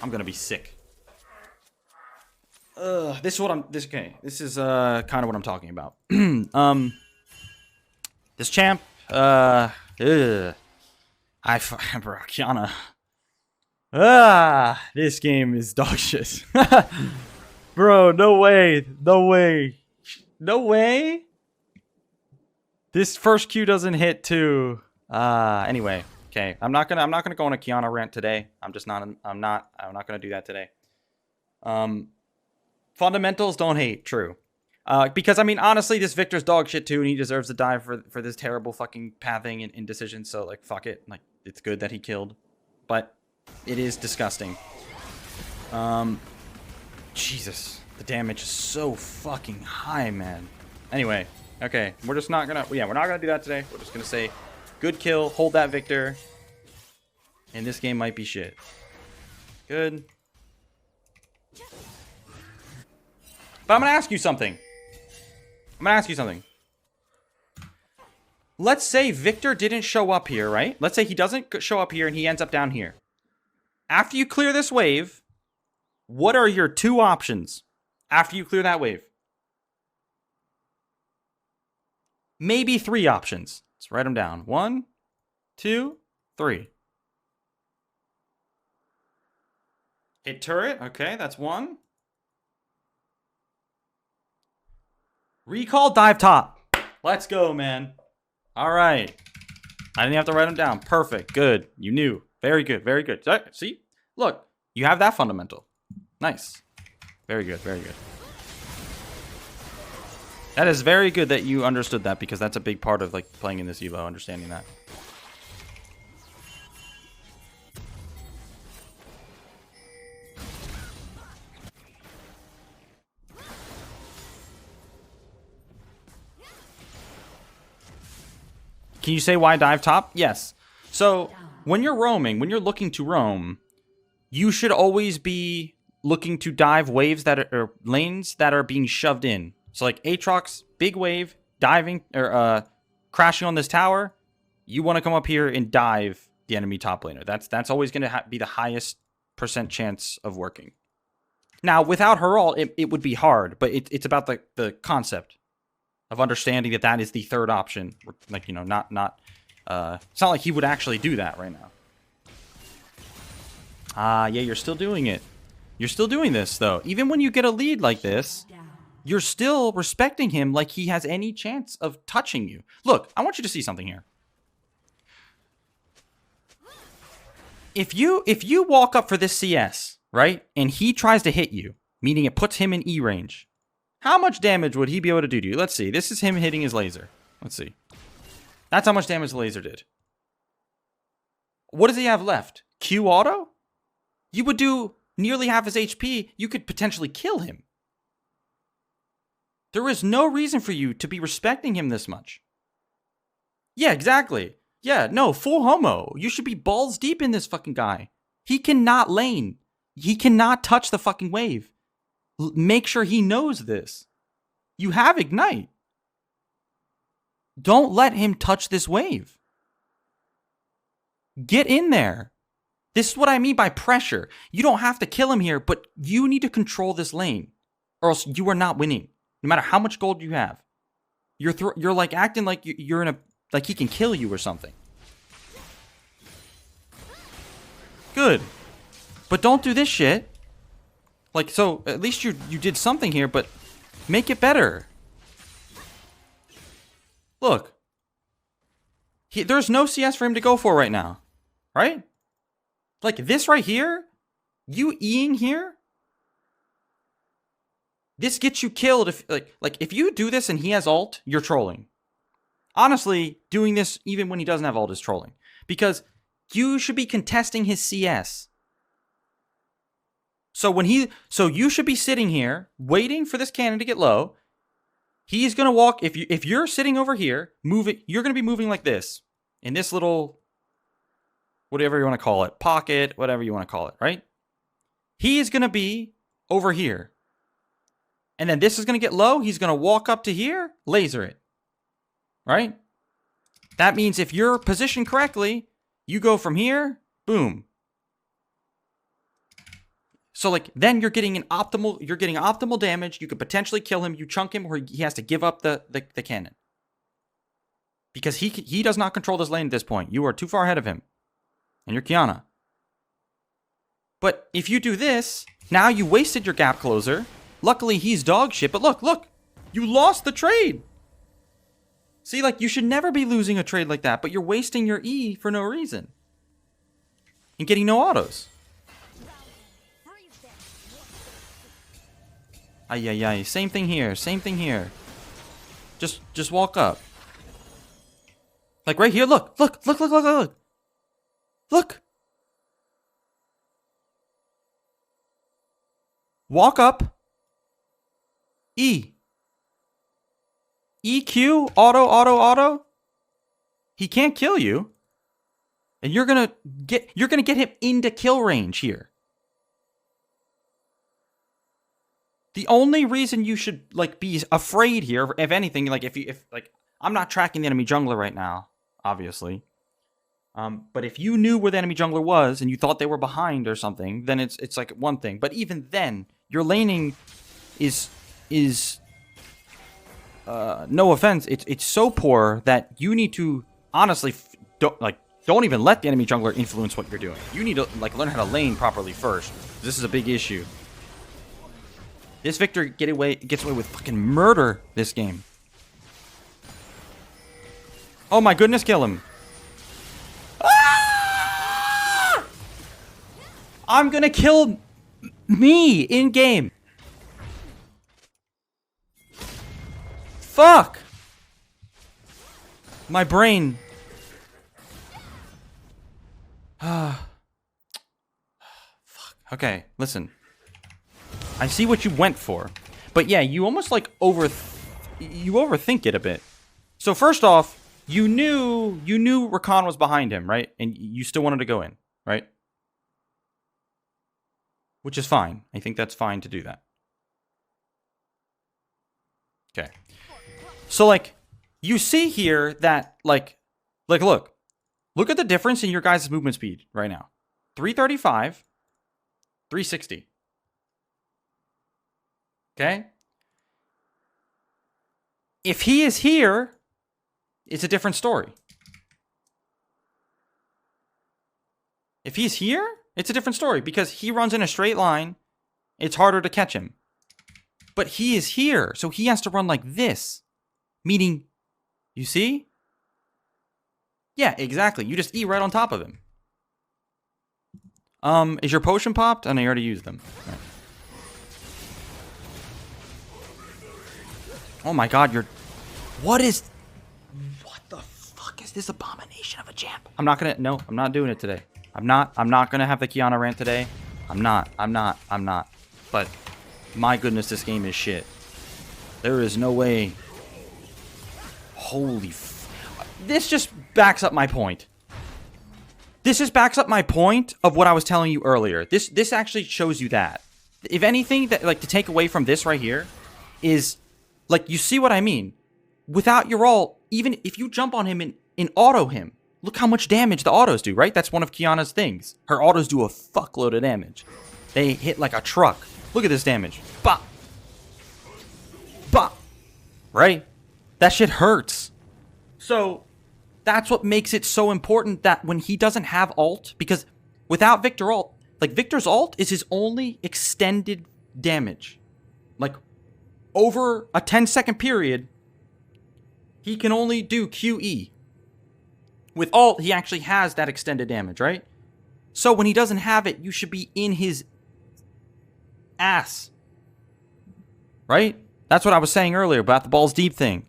[SPEAKER 1] I'm gonna be sick. This is what I'm... Okay, this is kind of what I'm talking about. This champ... Bro, Qiyana. This game is dog shit. Bro, no way. This first Q doesn't hit too. Anyway, okay. I'm not gonna go on a Qiyana rant today. I'm not gonna do that today. Fundamentals don't hate, true. Because, I mean, honestly, this Victor's dog shit too, and he deserves to die for this terrible fucking pathing and indecision. So, like, fuck it. Like, it's good that he killed. But it is disgusting. Jesus. The damage is so fucking high, man. Anyway, okay. We're just not gonna... Yeah, we're not gonna do that today. We're just gonna say, good kill, hold that Victor. And this game might be shit. Good. But I'm gonna ask you something. Let's say Victor didn't show up here, right? Let's say he doesn't show up here and he ends up down here. After you clear this wave, what are your 2 options after you clear that wave? Maybe 3 options. Let's write them down. 1, 2, 3. Hit turret. Okay, that's 1. Recall, dive top. Let's go, man. All right. I didn't have to write them down. Perfect. Good. You knew. Very good. Very good. See? Look. You have that fundamental. Nice. Very good. Very good. That is very good that you understood that, because that's a big part of like playing in this Evo, understanding that. Can you say why dive top? Yes. So when you're roaming, when you're looking to roam, you should always be looking to dive waves that are lanes that are being shoved in. So like Aatrox, big wave, diving or crashing on this tower. You want to come up here and dive the enemy top laner. That's always going to be the highest % chance of working. Now without her ult, it would be hard, but it's about the concept of understanding that is the third option. Like, you know, not it's not like he would actually do that right now. Yeah, you're still doing it. You're still doing this, though. Even when you get a lead like this, you're still respecting him like he has any chance of touching you. Look, I want you to see something here. If you walk up for this CS, right, and he tries to hit you, meaning it puts him in E range, how much damage would he be able to do to you? Let's see. This is him hitting his laser. Let's see. That's how much damage the laser did. What does he have left? Q auto? You would do nearly half his HP. You could potentially kill him. There is no reason for you to be respecting him this much. Yeah, exactly. Yeah, no, full homo. You should be balls deep in this fucking guy. He cannot lane. He cannot touch the fucking wave. Make sure he knows this. You have Ignite. Don't let him touch this wave. Get in there. This is what I mean by pressure. You don't have to kill him here, but you need to control this lane, or else you are not winning. No matter how much gold you have, you're like acting like you're in a like he can kill you or something. Good, but don't do this shit. Like, so at least you did something here, but make it better. Look, there's no CS for him to go for right now, right? Like this right here, you Eing here, this gets you killed. If like if you do this and he has ult, you're trolling. Honestly, doing this even when he doesn't have ult is trolling, because you should be contesting his CS. So you should be sitting here waiting for this cannon to get low. He's gonna walk. If you're sitting over here, you're gonna be moving like this in this little, whatever you want to call it, pocket, whatever you want to call it, right? He is gonna be over here, and then this is gonna get low. He's gonna walk up to here, laser it, right? That means if you're positioned correctly, you go from here, boom. So like then you're getting optimal damage. You could potentially kill him. You chunk him, or he has to give up the cannon, because he does not control this lane at this point. You are too far ahead of him, and you're Qiyana. But if you do this, now you wasted your gap closer. Luckily he's dog shit. But look, you lost the trade. See, like you should never be losing a trade like that. But you're wasting your E for no reason and getting no autos. Ay, ay, ay. Same thing here. Same thing here. Just walk up. Like right here. Look. Look. Look. Look. Look. Look. Look. Walk up. E. EQ. Auto. Auto. Auto. He can't kill you. And you're gonna get him into kill range here. The only reason you should like be afraid here, if anything, like if I'm not tracking the enemy jungler right now, obviously. But if you knew where the enemy jungler was and you thought they were behind or something, then it's like one thing. But even then, your laning is no offense, it's so poor that you need to honestly don't even let the enemy jungler influence what you're doing. You need to like learn how to lane properly first. This is a big issue. This Victor gets away with fucking murder this game. Oh my goodness, kill him. Ah! I'm gonna kill me in game. Fuck. My brain. Fuck. Okay, listen. I see what you went for. But yeah, you almost like overthink it a bit. So first off, you knew Rakan was behind him, right? And you still wanted to go in, right? Which is fine. I think that's fine to do that. Okay. So like you see here that like look at the difference in your guys' movement speed right now. 335, 360. Okay? If he is here, it's a different story. If he's here, it's a different story because he runs in a straight line. It's harder to catch him. But he is here, so he has to run like this. Meaning, you see? Yeah, exactly. You just eat right on top of him. Is your potion popped? Oh, no, you already used them. Right. Oh my god, what the fuck is this abomination of a champ? I'm not doing it today. I'm not gonna have the Qiyana rant today. I'm not. But, my goodness, this game is shit. There is no way. Holy this just backs up my point. This just backs up my point of what I was telling you earlier. This actually shows you that. If anything, that like to take away from this right here is... Like, you see what I mean? Without your ult, even if you jump on him and auto him, look how much damage the autos do, right? That's one of Qiyana's things. Her autos do a fuckload of damage. They hit like a truck. Look at this damage. Bah! Bah! Right? That shit hurts. So, that's what makes it so important that when he doesn't have ult, because without Victor ult, like Victor's ult is his only extended damage. Like, over a 10-second period, he can only do QE. With ult, he actually has that extended damage, right? So when he doesn't have it, you should be in his ass. Right? That's what I was saying earlier about the balls deep thing.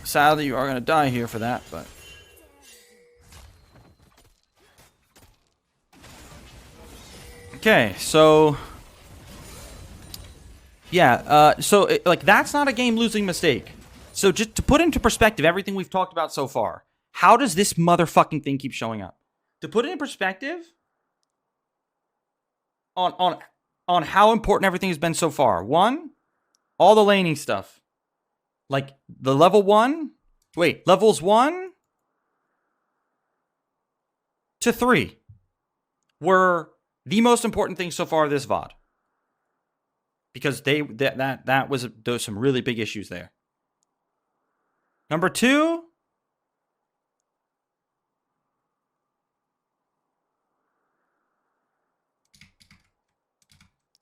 [SPEAKER 1] Sadly, you are going to die here for that, but... Okay, so... Yeah, like, that's not a game-losing mistake. So just to put into perspective everything we've talked about so far, how does this motherfucking thing keep showing up? To put it in perspective, on how important everything has been so far. One, all the laning stuff. Like, the levels 1 to 3 were the most important things so far of this VOD. Because there was some really big issues there. Number 2,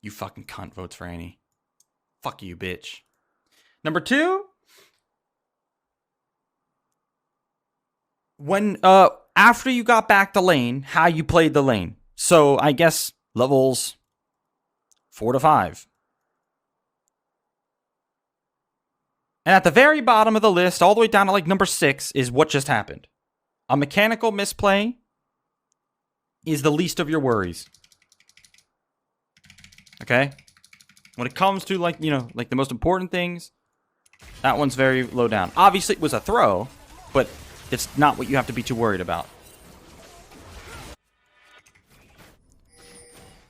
[SPEAKER 1] you fucking cunt votes for Annie. Fuck you, bitch. Number 2, when after you got back to lane, how you played the lane. So I guess levels 4 to 5. And at the very bottom of the list, all the way down to like number 6, is what just happened. A mechanical misplay is the least of your worries. Okay? When it comes to like, like the most important things, that one's very low down. Obviously, it was a throw, but it's not what you have to be too worried about.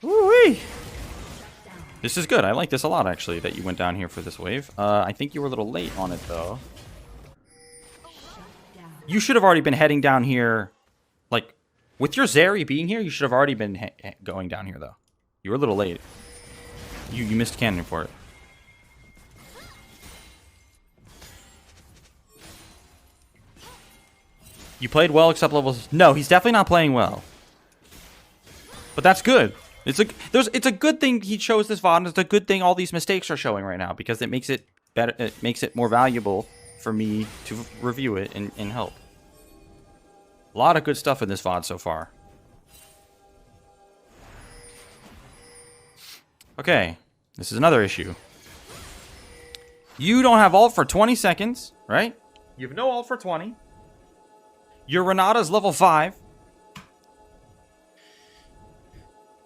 [SPEAKER 1] Woo-wee! This is good. I like this a lot, actually, that you went down here for this wave. I think you were a little late on it, though. You should have already been heading down here. Like, with your Zeri being here, you should have already been going down here, though. You were a little late. You missed cannon for it. You played well except levels... No, he's definitely not playing well. But that's good. It's a good thing he chose this VOD, and it's a good thing all these mistakes are showing right now, because it makes it better. It makes it more valuable for me to review it and help. A lot of good stuff in this VOD so far. Okay, this is another issue. You don't have ult for 20 seconds, right? You have no ult for 20. Your Renata's level 5.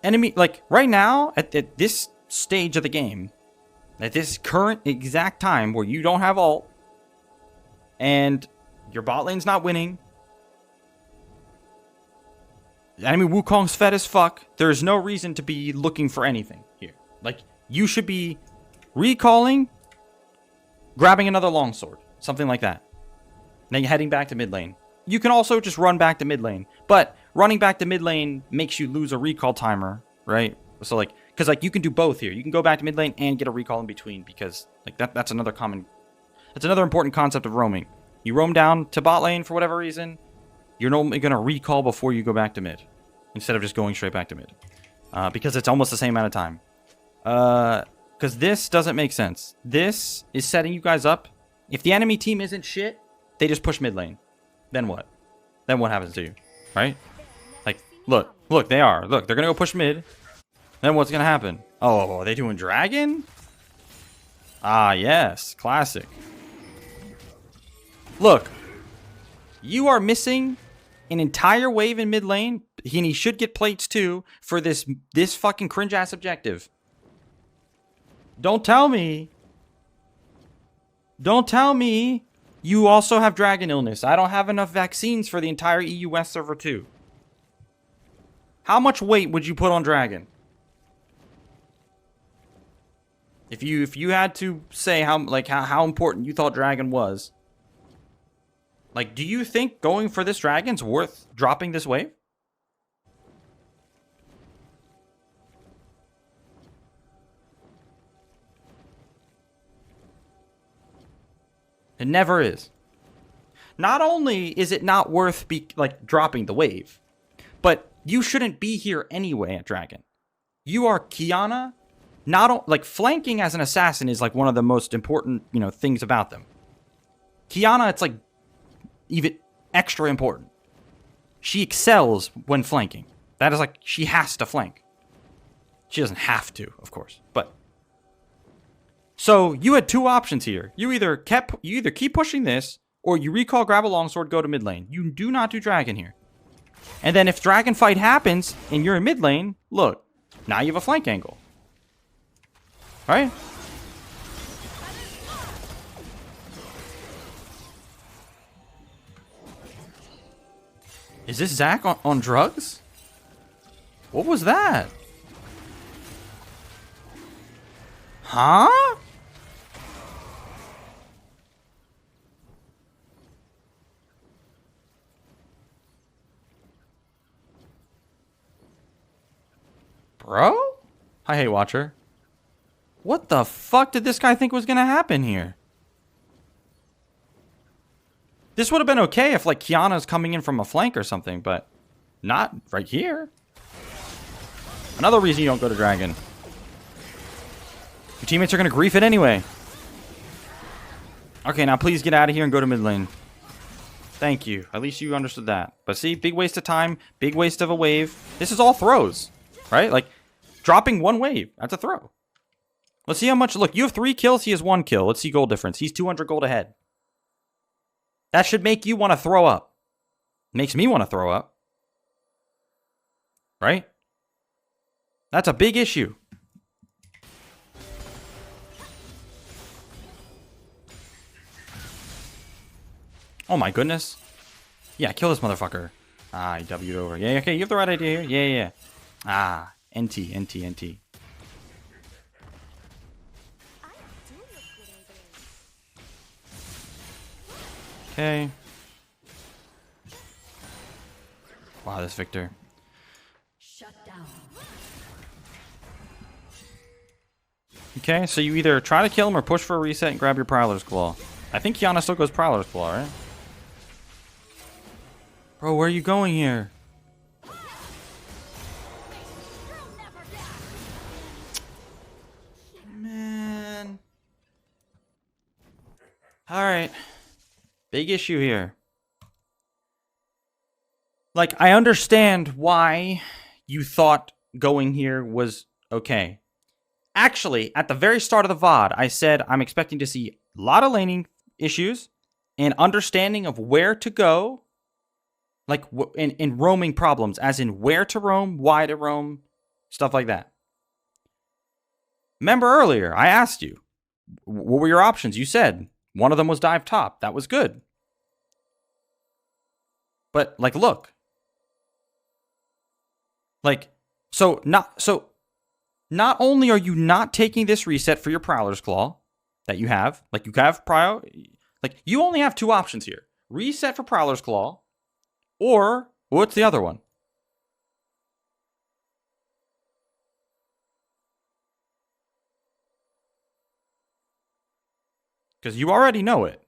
[SPEAKER 1] Enemy, like, right now, at this stage of the game, at this current exact time where you don't have ult, and your bot lane's not winning, the enemy Wukong's fed as fuck, there's no reason to be looking for anything here. Like, you should be recalling, grabbing another longsword, something like that. Now you're heading back to mid lane. You can also just run back to mid lane, but running back to mid lane makes you lose a recall timer, right? So like, because like you can do both here. You can go back to mid lane and get a recall in between, because like that's another important concept of roaming. You roam down to bot lane for whatever reason, you're normally gonna recall before you go back to mid, instead of just going straight back to mid, because it's almost the same amount of time. Because this doesn't make sense. This is setting you guys up. If the enemy team isn't shit, they just push mid lane. Then what? Then what happens to you? Right? Like, look, they are. Look, they're going to go push mid. Then what's going to happen? Oh, are they doing dragon? Ah, yes. Classic. Look. You are missing an entire wave in mid lane. And he should get plates too for this fucking cringe-ass objective. Don't tell me. Don't tell me. You also have dragon illness. I don't have enough vaccines for the entire EU West server too. How much weight would you put on dragon? If you had to say how important you thought dragon was. Like, do you think going for this dragon's worth dropping this wave? It never is. Not only is it not worth dropping the wave, but you shouldn't be here anyway at Dragon. You are Qiyana. Flanking as an assassin is like one of the most important, things about them. Qiyana, it's like even extra important. She excels when flanking. That is like, she has to flank. She doesn't have to, of course, but so you had two options here. You either keep pushing this, or you recall, grab a longsword, go to mid lane. You do not do dragon here. And then if dragon fight happens and you're in mid lane, look, now you have a flank angle. Right? Is this Zach on drugs? What was that? Huh? Bro? Hi, Hate Watcher. What the fuck did this guy think was gonna happen here? This would have been okay if, like, Qiyana's coming in from a flank or something, but not right here. Another reason you don't go to Dragon. Your teammates are gonna grief it anyway. Okay, now please get out of here and go to mid lane. Thank you. At least you understood that. But see, big waste of time, big waste of a wave. This is all throws, right? Like, dropping one wave. That's a throw. Let's see how much. Look, you have 3 kills. He has 1 kill. Let's see gold difference. He's 200 gold ahead. That should make you want to throw up. Makes me want to throw up. Right? That's a big issue. Oh my goodness. Yeah, kill this motherfucker. Ah, he W'd over. Yeah, okay, you have the right idea here. Yeah. Ah, NT. Okay. Wow, this Victor.
[SPEAKER 2] Shut down.
[SPEAKER 1] Okay, so you either try to kill him or push for a reset and grab your Prowler's Claw. I think Qiyana still goes Prowler's Claw, right? Bro, where are you going here? Man. Alright. Big issue here. Like, I understand why you thought going here was okay. Actually, at the very start of the VOD, I said I'm expecting to see a lot of laning issues and understanding of where to go. Like, in roaming problems, as in where to roam, why to roam, stuff like that. Remember earlier, I asked you, what were your options? You said one of them was dive top. That was good. But, like, look. Like, not only are you not taking this reset for your Prowler's Claw that you have, like, you have like, you only have 2 options here. Reset for Prowler's Claw, or, what's the other one? Because you already know it.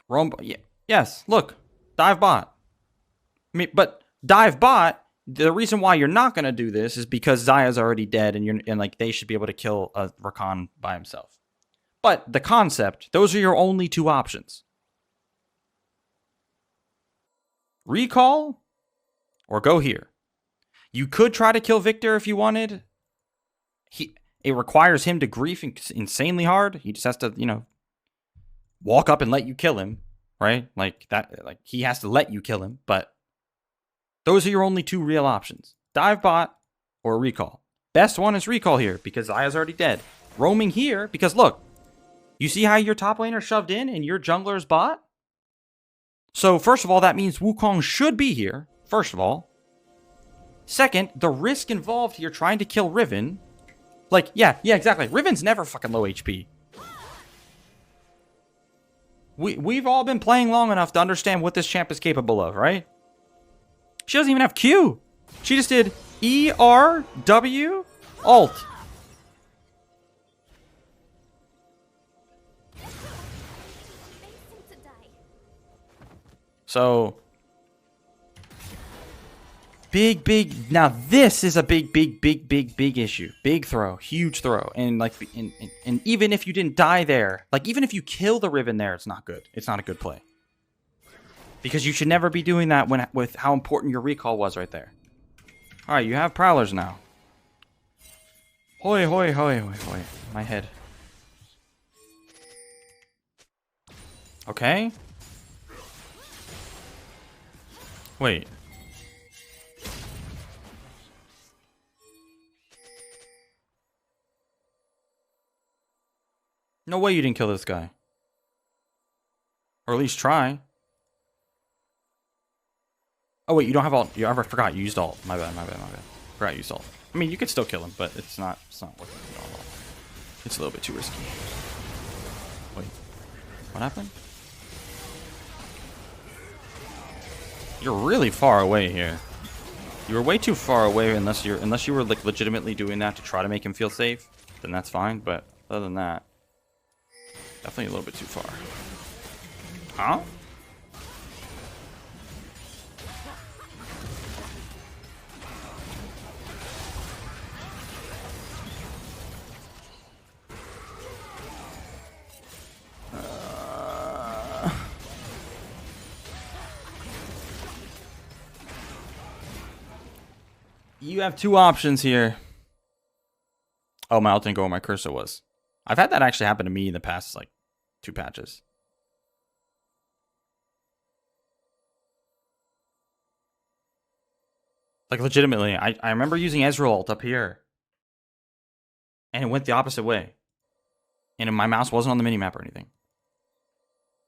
[SPEAKER 1] Roam, yeah, yes, look, dive bot. I mean, but dive bot, the reason why you're not going to do this is because Xayah's already dead and like they should be able to kill a Rakan by himself. But the concept, those are your only 2 options. Recall or go here. You could try to kill Victor if you wanted. It requires him to grief insanely hard. He just has to, you know, walk up and let you kill him, right? Like that, like he has to let you kill him, but those are your only 2 real options. Dive bot or recall. Best one is recall here because Xayah's already dead. Roaming here because look, you see how your top laner shoved in and your jungler's bot? So first of all, that means Wukong should be here, first of all. Second, the risk involved here trying to kill Riven. Like, yeah, exactly. Riven's never fucking low HP. We've all been playing long enough to understand what this champ is capable of, right? She doesn't even have Q. She just did E, R, W, Alt. So, big. Now this is a big issue. Big throw, huge throw, and like, and even if you didn't die there, like even if you kill the Riven there, it's not good. It's not a good play because you should never be doing that with how important your recall was right there. All right, you have Prowlers now. Hoy. My head. Okay. Wait. No way you didn't kill this guy. Or at least try. Oh wait, you don't have ult. I forgot you used ult. My bad. Forgot you used ult. I mean, you could still kill him, but it's not worth it at all. It's a little bit too risky. Wait. What happened? You're really far away here. You were way too far away unless you were like legitimately doing that to try to make him feel safe. Then that's fine, but other than that, definitely a little bit too far. Huh? You have two options here. Oh, my ult didn't go where my cursor was. I've had that actually happen to me in the past, like, 2 patches. Like, legitimately, I remember using Ezreal ult up here. And it went the opposite way. And my mouse wasn't on the minimap or anything.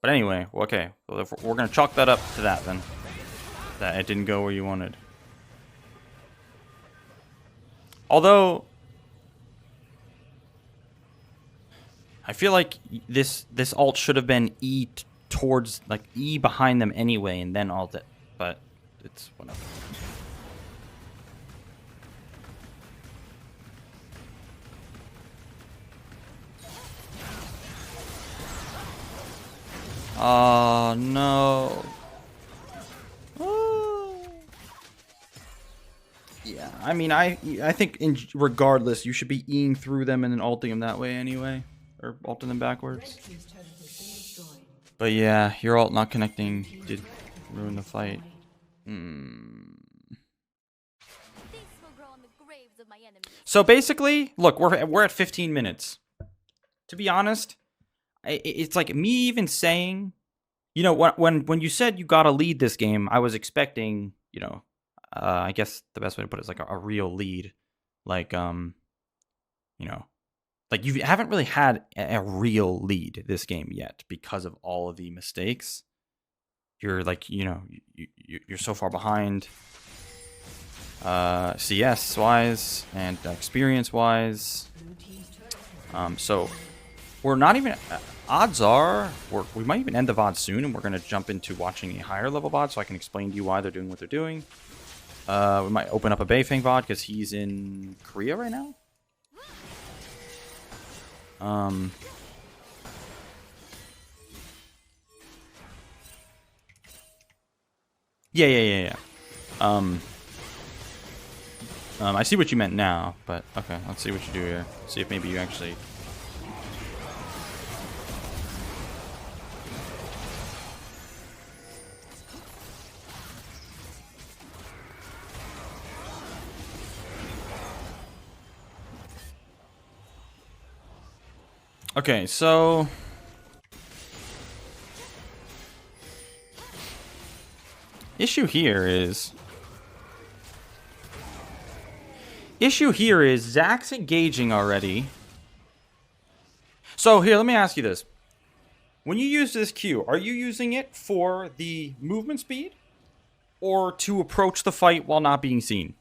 [SPEAKER 1] But anyway, okay. Well, if we're going to chalk that up to that, then. That it didn't go where you wanted. Although, I feel like this ult should have been E towards, like, E behind them anyway, and then ult it. But it's whatever. Oh, no. Yeah, I mean, I think regardless, you should be eating through them and then ulting them that way anyway. Or ulting them backwards. But yeah, your ult not connecting did ruin the fight. So basically, look, we're at 15 minutes. To be honest, it's like me even saying, you know, when you said you gotta lead this game, I was expecting, you know, I guess the best way to put it is like a real lead, like you know, like you haven't really had a real lead this game yet because of all of the mistakes. You're like, you know, you're so far behind, CS wise and experience wise. So we're not even. Odds are we might even end the VOD soon, and we're gonna jump into watching a higher level VOD, so I can explain to you why they're doing what they're doing. We might open up a Beifeng VOD because he's in Korea right now. Yeah. I see what you meant now, but okay, let's see what you do here. See if maybe you actually. Okay, so issue here is Zach's engaging already. So here, let me ask you this. When you use this Q, are you using it for the movement speed or to approach the fight while not being seen?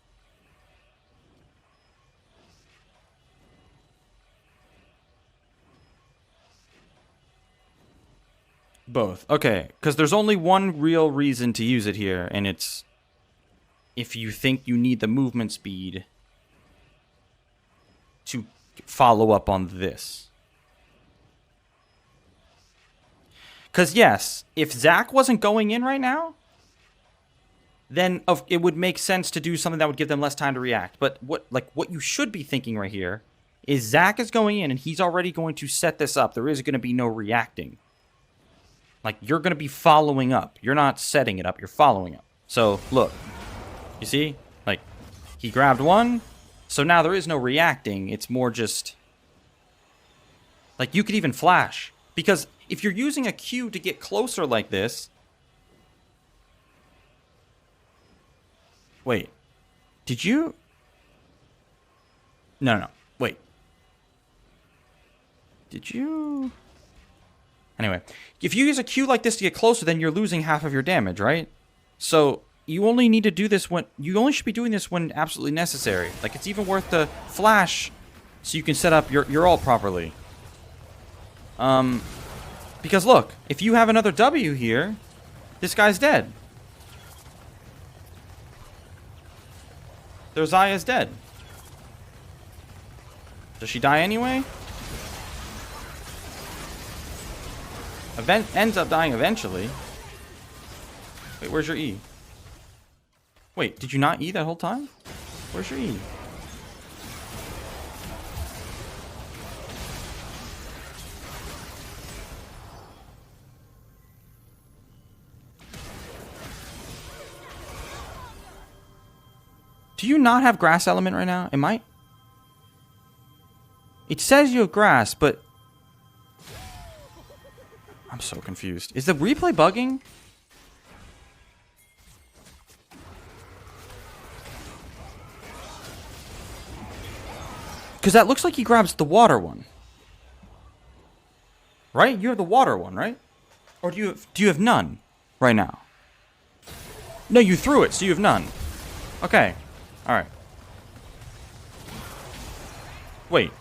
[SPEAKER 1] Both. Okay, because there's only one real reason to use it here, and it's if you think you need the movement speed to follow up on this. Because yes, if Zach wasn't going in right now, then it would make sense to do something that would give them less time to react. But what you should be thinking right here is Zach is going in, and he's already going to set this up. There is going to be no reacting. Like, you're going to be following up. You're not setting it up. You're following up. So, look. You see? Like, he grabbed one. So now there is no reacting. It's more just... Like, you could even flash. Because if you're using a Q to get closer like this... Wait. Did you... No. Wait. Did you... Anyway, if you use a Q like this to get closer, then you're losing half of your damage, right? So you only need to do this when... You only should be doing this when absolutely necessary. Like, it's even worth the flash so you can set up your ult properly. Because look, if you have another W here, this guy's dead. Their Zaya's dead. Does she die anyway? Ends up dying eventually. Wait, where's your E? Wait, did you not E that whole time? Where's your E? Do you not have grass element right now? It might. It says you have grass, but I'm so confused. Is the replay bugging? Because that looks like he grabs the water one. Right? You have the water one, right? Or do you have none right now? No, you threw it, so you have none. Okay. Alright. Wait.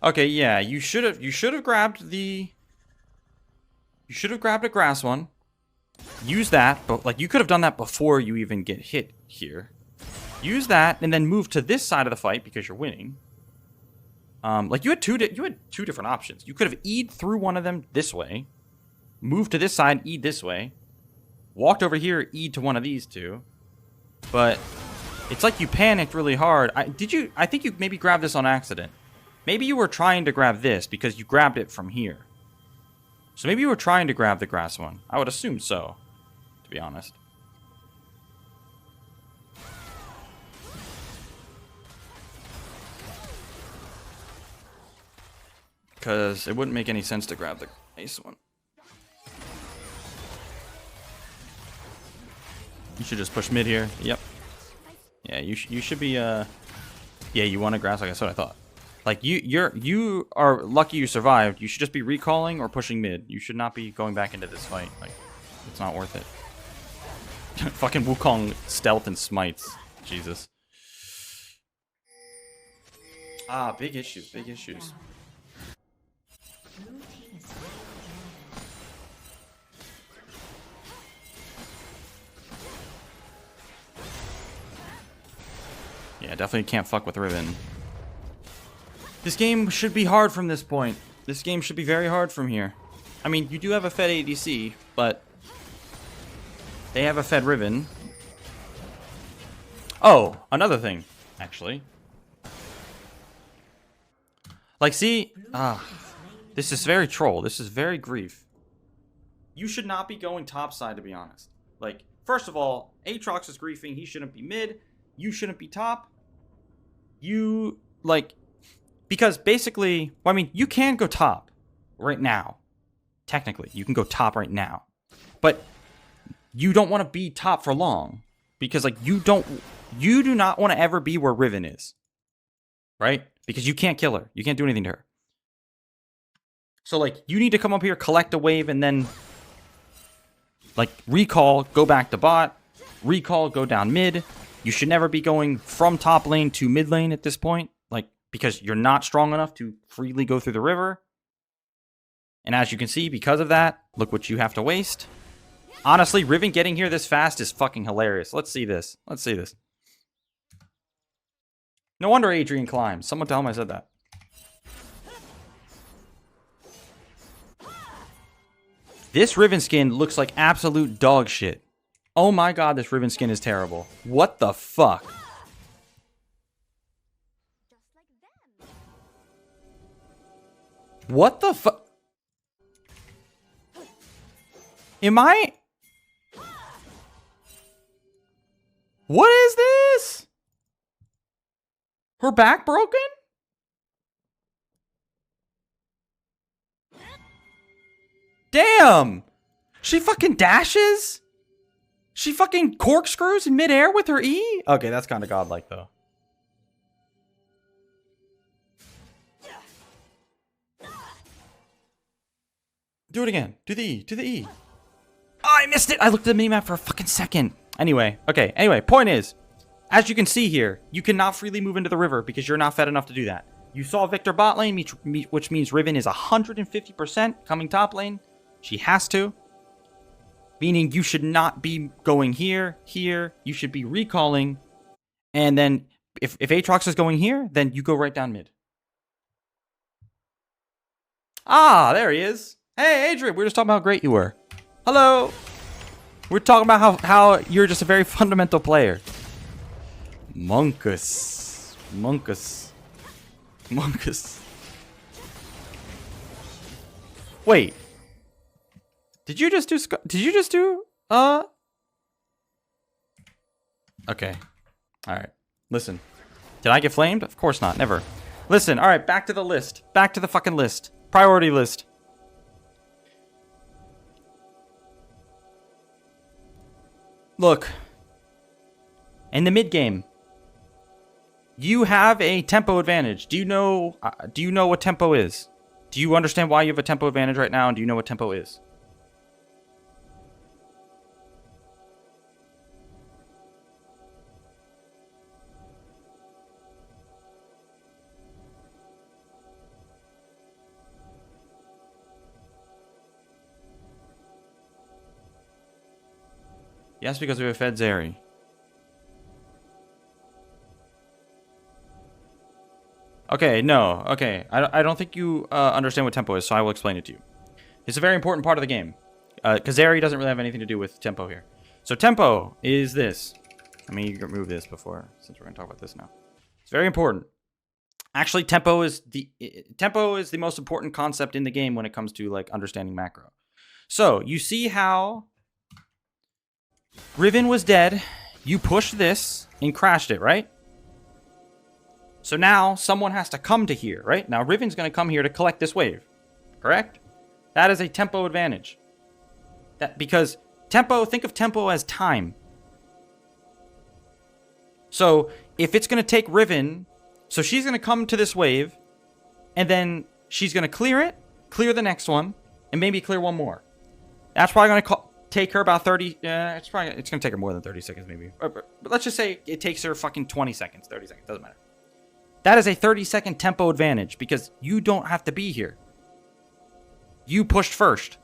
[SPEAKER 1] Okay, yeah, you should have grabbed the... You should have grabbed a grass one. Use that, but like you could have done that before you even get hit here. Use that and then move to this side of the fight because you're winning. Like you had two different options. You could have E'd through one of them this way, moved to this side, E'd this way, walked over here, E'd to one of these two. But it's like you panicked really hard. I think you maybe grabbed this on accident. Maybe you were trying to grab this because you grabbed it from here. So maybe you were trying to grab the grass one. I would assume so, to be honest. Because it wouldn't make any sense to grab the ace one. You should just push mid here. Yep. Yeah, you should be, yeah, you want to grass, like that's what I thought. Like, you are lucky you survived. You should just be recalling or pushing mid. You should not be going back into this fight. Like, it's not worth it. Fucking Wukong stealth and smites. Jesus. Ah, big issues, big issues. Yeah, definitely can't fuck with Riven. This game should be hard from this point. This game should be very hard from here. I mean, you do have a Fed ADC, but they have a Fed Riven. Oh, another thing, actually. Like, see? This is very troll. This is very grief. You should not be going topside, to be honest. Like, first of all, Aatrox is griefing. He shouldn't be mid. You shouldn't be top. You, like... Because basically, well, I mean, you can go top right now. Technically, you can go top right now. But you don't want to be top for long. Because, like, you do not want to ever be where Riven is. Right? Because you can't kill her. You can't do anything to her. So, like, you need to come up here, collect a wave, and then, like, recall, go back to bot. Recall, go down mid. You should never be going from top lane to mid lane at this point. Like, because you're not strong enough to freely go through the river. And as you can see, because of that, look what you have to waste. Honestly, Riven getting here this fast is fucking hilarious. Let's see this. Let's see this. No wonder Adrian climbs. Someone tell him I said that. This Riven skin looks like absolute dog shit. Oh my god, this Riven skin is terrible. What the fuck? What the fuck? Am I? What is this? Her back broken? Damn! She fucking dashes? She fucking corkscrews in midair with her E? Okay, that's kind of godlike though. Do it again. Do the E. Do the E. Oh, I missed it. I looked at the minimap for a fucking second. Anyway. Okay. Anyway. Point is, as you can see here, you cannot freely move into the river because you're not fed enough to do that. You saw Victor bot lane, which means Riven is 150% coming top lane. She has to. Meaning you should not be going here, here. You should be recalling. And then if Aatrox is going here, then you go right down mid. Ah, there he is. Hey, Adrian, we were just talking about how great you were. Hello. We're talking about how you're just a very fundamental player. Monkus. Monkus. Monkus. Wait. Did you just do Okay. All right. Listen. Did I get flamed? Of course not. Never. Listen. All right. Back to the list. Back to the fucking list. Priority list. Look. In the mid game, you have a tempo advantage. Do you know what tempo is? Do you understand why you have a tempo advantage right now? And do you know what tempo is? Yes, because we have fed Zeri. Okay, no. Okay, I don't think you understand what tempo is, so I will explain it to you. It's a very important part of the game. Because Zeri doesn't really have anything to do with tempo here. So tempo is this. Let me remove this before, since we're going to talk about this now. It's very important. Actually, tempo is the most important concept in the game when it comes to like understanding macro. So you see how Riven was dead. You pushed this and crashed it, right? So now someone has to come to here, right? Now Riven's going to come here to collect this wave, correct? That is a tempo advantage. Because tempo, think of tempo as time. So if it's going to take Riven, so she's going to come to this wave, and then she's going to clear it, clear the next one, and maybe clear one more. That's probably going to take her about 30, it's going to take her more than 30 seconds maybe. But let's just say it takes her fucking 20 seconds, 30 seconds, doesn't matter. That is a 30-second tempo advantage because you don't have to be here. You pushed first.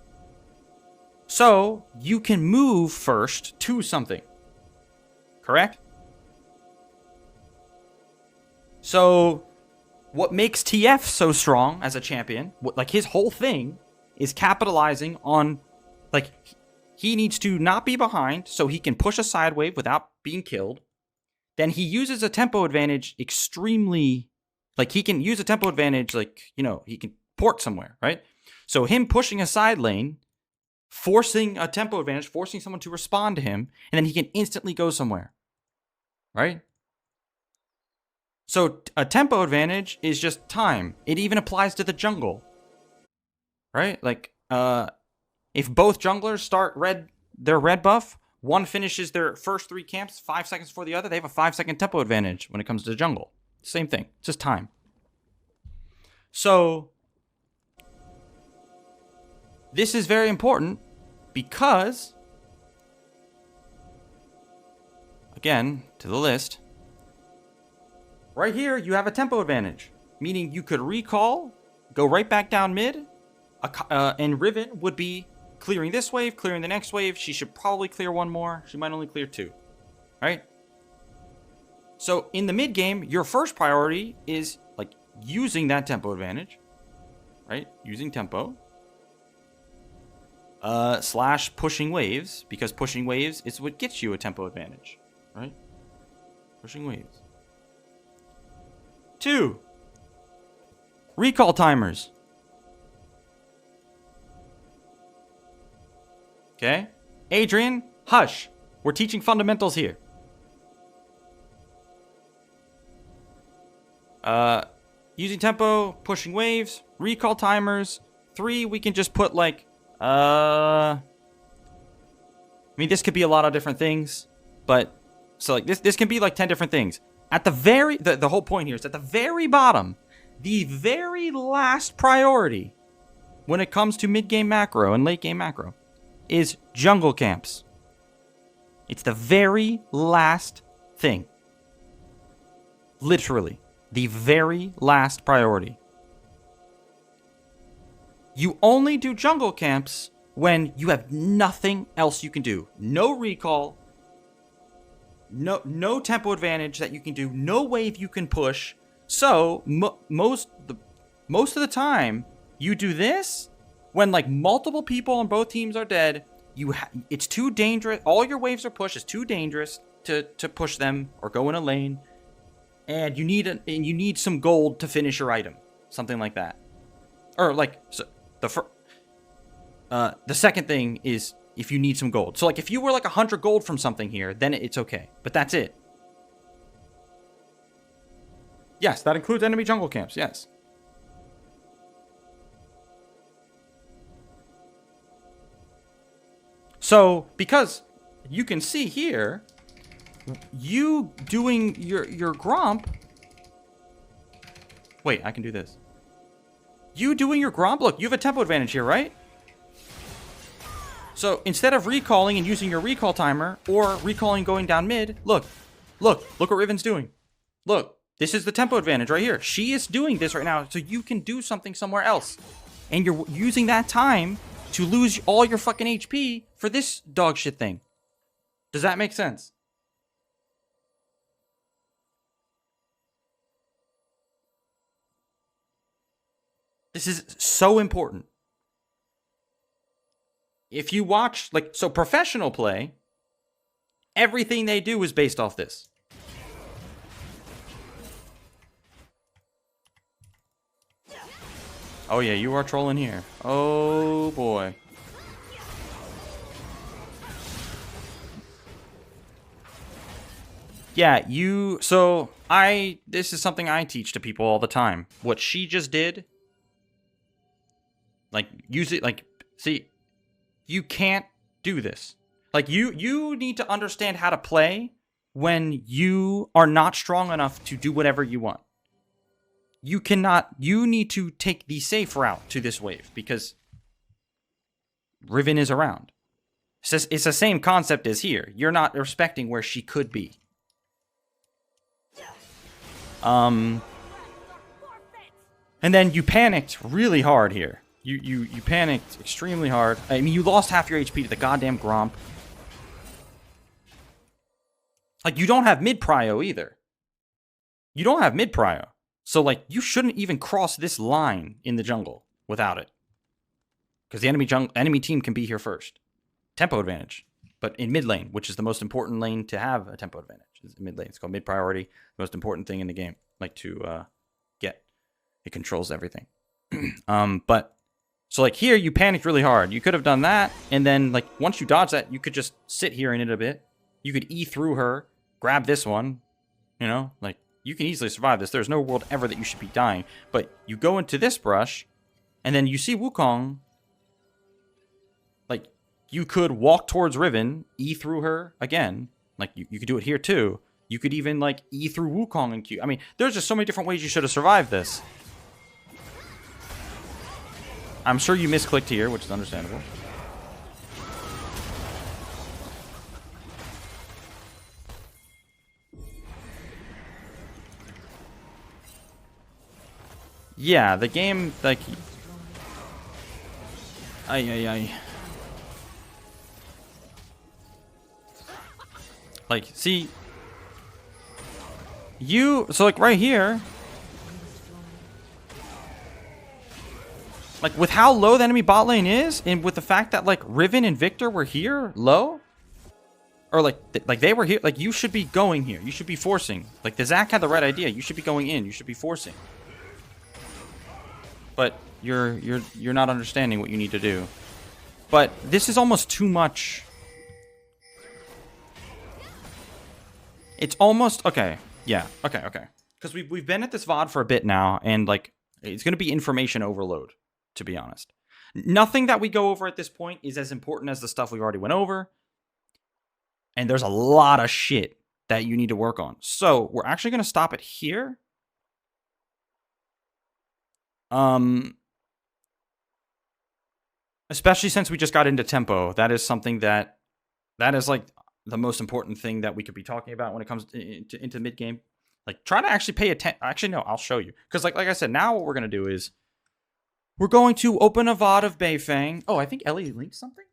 [SPEAKER 1] So you can move first to something. Correct? So what makes TF so strong as a champion, like his whole thing, is capitalizing on, like, he needs to not be behind so he can push a side wave without being killed. Then he uses a tempo advantage extremely, like he can use a tempo advantage, like, you know, he can port somewhere, right? So him pushing a side lane, forcing a tempo advantage, forcing someone to respond to him, and then he can instantly go somewhere, right? So a tempo advantage is just time. It even applies to the jungle, right? Like, if both junglers start their red buff, one finishes their first 3 camps 5 seconds before the other, they have a 5-second tempo advantage when it comes to jungle. Same thing, it's just time. So this is very important because, again, to the list, right here you have a tempo advantage, meaning you could recall, go right back down mid, and Riven would be clearing this wave, clearing the next wave. She should probably clear one more. She might only clear 2. Right? So in the mid game, your first priority is like using that tempo advantage. Right? Using tempo. / pushing waves. Because pushing waves is what gets you a tempo advantage. Right? Pushing waves. 2. Recall timers. Okay? Adrian, hush. We're teaching fundamentals here. Using tempo, pushing waves, recall timers. 3, we can just put like, I mean, this could be a lot of different things, but, so like this can be like 10 different things. At the the whole point here is at the very bottom, the very last priority when it comes to mid-game macro and late-game macro is jungle camps. It's the very last thing. Literally, the very last priority. You only do jungle camps when you have nothing else you can do. No recall, no tempo advantage that you can do, no wave you can push. So most of the time, you do this when like multiple people on both teams are dead. It's too dangerous. All your waves are pushed. It's too dangerous to push them or go in a lane, and you need some gold to finish your item, something like that, or like so The second thing is if you need some gold. So like if you were like 100 gold from something here, then it's okay. But that's it. Yes, that includes enemy jungle camps. Yes. So because you can see here, you doing your Gromp. Wait, I can do this. You doing your Gromp. Look, you have a tempo advantage here, right? So instead of recalling and using your recall timer or recalling going down mid, look what Riven's doing. Look, this is the tempo advantage right here. She is doing this right now, so you can do something somewhere else. And you're using that time to lose all your fucking HP for this dog shit thing. Does that make sense? This is so important. If you watch, like, so professional play, everything they do is based off this. Oh yeah, you are trolling here. Oh boy. Yeah, this is something I teach to people all the time. What she just did, like, use it, like, see, you can't do this. Like, you need to understand how to play when you are not strong enough to do whatever you want. You need to take the safe route to this wave because Riven is around. It's the same concept as here. You're not respecting where she could be. And then you panicked really hard here. You panicked extremely hard. I mean, you lost half your HP to the goddamn Gromp. Like, you don't have mid-prio either. You don't have mid-prio. So, like, you shouldn't even cross this line in the jungle without it. Because the enemy team can be here first. Tempo advantage. But in mid lane, which is the most important lane to have a tempo advantage. Is mid lane. It's called mid priority. The most important thing in the game. Like, to get. It controls everything. But, so, like, here, you panicked really hard. You could have done that. And then, like, once you dodge that, you could just sit here in it a bit. You could E through her. Grab this one. You know, like, you can easily survive this. There's no world ever that you should be dying. But you go into this brush, and then you see Wukong. Like, you could walk towards Riven, E through her again. Like, you could do it here too. You could even, like, E through Wukong and Q. I mean, there's just so many different ways you should have survived this. I'm sure you misclicked here, which is understandable. Yeah, the game, like... Ay. Like, see... So, like, right here... Like, with how low the enemy bot lane is, and with the fact that, like, Riven and Victor were here low... Or, like, they were here... Like, you should be going here. You should be forcing. Like, the Zac had the right idea. You should be going in. You should be forcing. But you're not understanding what you need to do. But this is almost too much. It's almost okay. Yeah. Okay. Because we've been at this VOD for a bit now, and like it's gonna be information overload. To be honest, nothing that we go over at this point is as important as the stuff we've already went over. And there's a lot of shit that you need to work on. So we're actually gonna stop it here. Especially since we just got into tempo. That is something that is like the most important thing that we could be talking about when it comes into mid game. Like, try to actually pay attention. Actually, no, I'll show you. Because like I said, now what we're gonna do is we're going to open a VOD of Beifeng. Oh, I think Ellie linked something.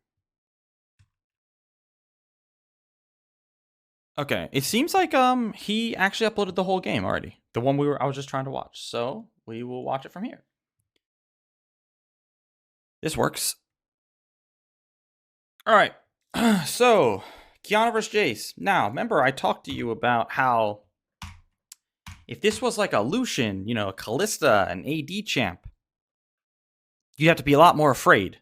[SPEAKER 1] Okay, it seems like he actually uploaded the whole game already. The one I was just trying to watch. So we will watch it from here. This works. All right. So, Qiyana vs. Jace. Now, remember I talked to you about how if this was like a Lucian, you know, a Kalista, an AD champ, you'd have to be a lot more afraid.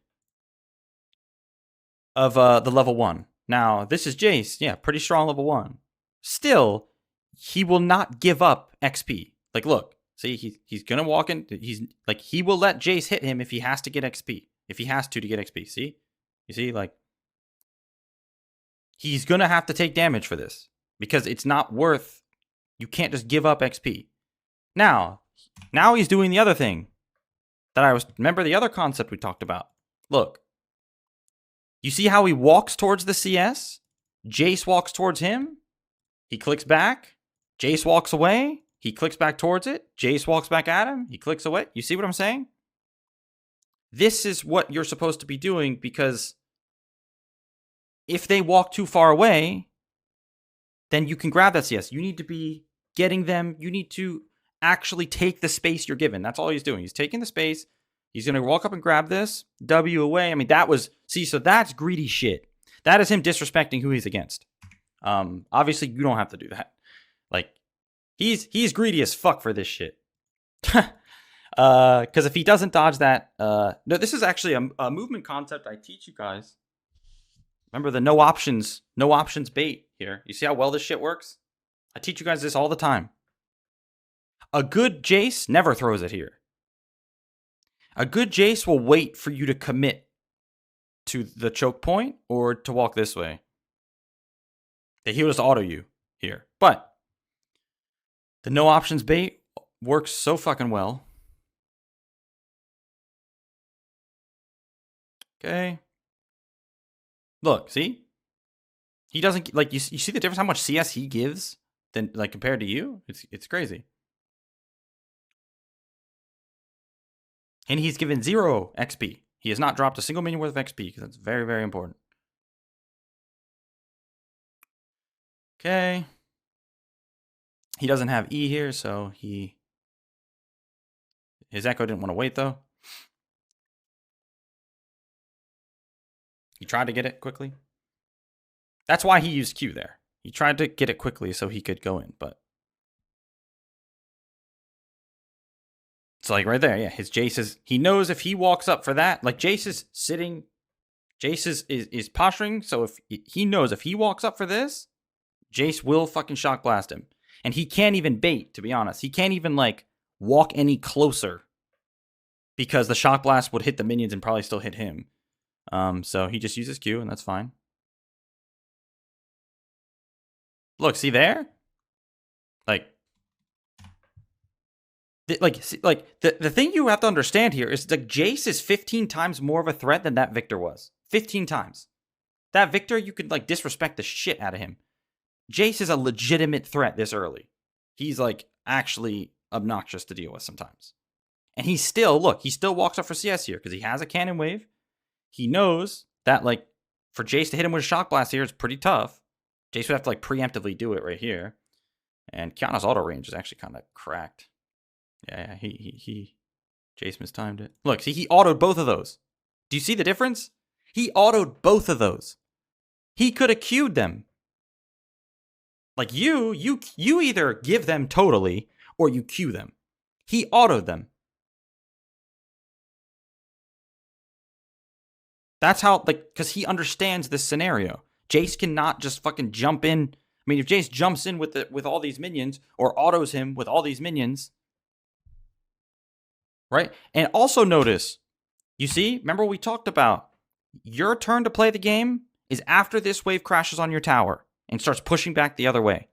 [SPEAKER 1] of the level 1. Now, this is Jace. Yeah, pretty strong level 1. Still, he will not give up XP. Like, look. See, he's going to walk in. He will let Jace hit him if he has to get XP. If he has to get XP. See? You see, like, he's going to have to take damage for this. Because it's not worth, you can't just give up XP. Now he's doing the other thing. Remember the other concept we talked about. Look. You see how he walks towards the CS? Jace walks towards him. He clicks back. Jace walks away. He clicks back towards it. Jace walks back at him. He clicks away. You see what I'm saying? This is what you're supposed to be doing, because if they walk too far away, then you can grab that CS. You need to be getting them. You need to actually take the space you're given. That's all he's doing. He's taking the space. He's going to walk up and grab this. W away. I mean, so that's greedy shit. That is him disrespecting who he's against. Obviously, you don't have to do that. Like, he's greedy as fuck for this shit. Because if he doesn't dodge that, no, this is actually a movement concept I teach you guys. Remember the no options bait here. You see how well this shit works? I teach you guys this all the time. A good Jace never throws it here. A good Jace will wait for you to commit to the choke point or to walk this way. He'll just auto you here. But the no options bait works so fucking well. Okay. Look, see? He doesn't, like, you see the difference how much CS he gives than, like, compared to you? It's crazy. And he's given 0 XP. He has not dropped a single minion worth of XP, because that's very, very important. Okay. He doesn't have E here, so his Echo didn't want to wait, though. He tried to get it quickly. That's why he used Q there. He tried to get it quickly so he could go in, but it's like right there, yeah. His Jace is, he knows if he walks up for that, like Jace is sitting, Jace is posturing, so if he knows if he walks up for this, Jace will fucking shock blast him. And he can't even bait, to be honest. He can't even, like, walk any closer because the shock blast would hit the minions and probably still hit him. So he just uses Q, and that's fine. Look, see there? The thing you have to understand here is that Jace is 15 times more of a threat than that Victor was. 15 times. That Victor, you could, like, disrespect the shit out of him. Jace is a legitimate threat this early. He's, like, actually obnoxious to deal with sometimes. And he still walks up for CS here because he has a cannon wave. He knows that, like, for Jace to hit him with a shock blast here is pretty tough. Jace would have to, like, preemptively do it right here. And Qiyana's auto range is actually kind of cracked. Yeah, Jace mistimed it. Look, see, he autoed both of those. Do you see the difference? He autoed both of those. He could have queued them. Like, you either give them totally or you queue them. He autoed them. That's how, like, because he understands this scenario. Jace cannot just fucking jump in. I mean, if Jace jumps in with all these minions or autos him with all these minions, right? And also notice, you see, remember we talked about your turn to play the game is after this wave crashes on your tower and starts pushing back the other way.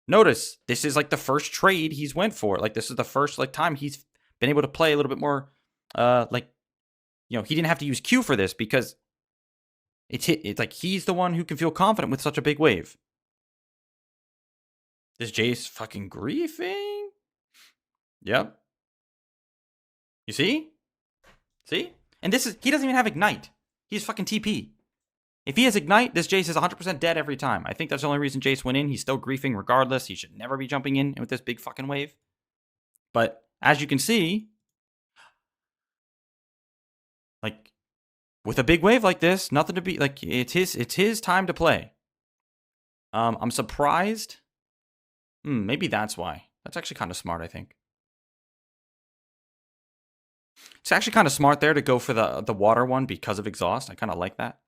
[SPEAKER 1] Notice, this is like the first trade he's went for. Like, this is the first, like, time he's been able to play a little bit more, like, you know, he didn't have to use Q for this because it's like he's the one who can feel confident with such a big wave. This Jace fucking griefing? Yep. You see? See? And this is, he doesn't even have Ignite. He's fucking TP. If he has Ignite, this Jace is 100% dead every time. I think that's the only reason Jace went in. He's still griefing regardless. He should never be jumping in with this big fucking wave. But as you can see, like, with a big wave like this, nothing to be, like, it's his time to play. I'm surprised. Maybe that's why. That's actually kind of smart, I think. It's actually kind of smart there to go for the water one because of exhaust. I kind of like that.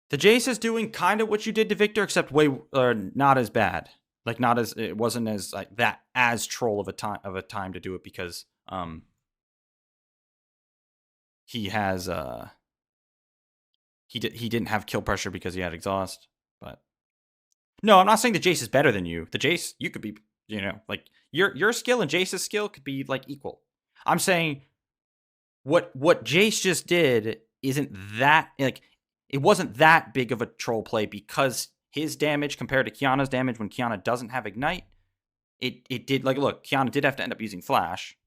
[SPEAKER 1] The Jace is doing kind of what you did to Victor, except way not as bad. Like not as it wasn't as like that as troll of a time to do it because he has he didn't have kill pressure because he had exhaust. But no, I'm not saying the Jace is better than you. The Jace, you could be, like your skill and Jace's skill could be like equal. I'm saying what Jace just did isn't that like it wasn't that big of a troll play because his damage compared to Qiyana's damage when Qiyana doesn't have Ignite, it did like look, Qiyana did have to end up using Flash.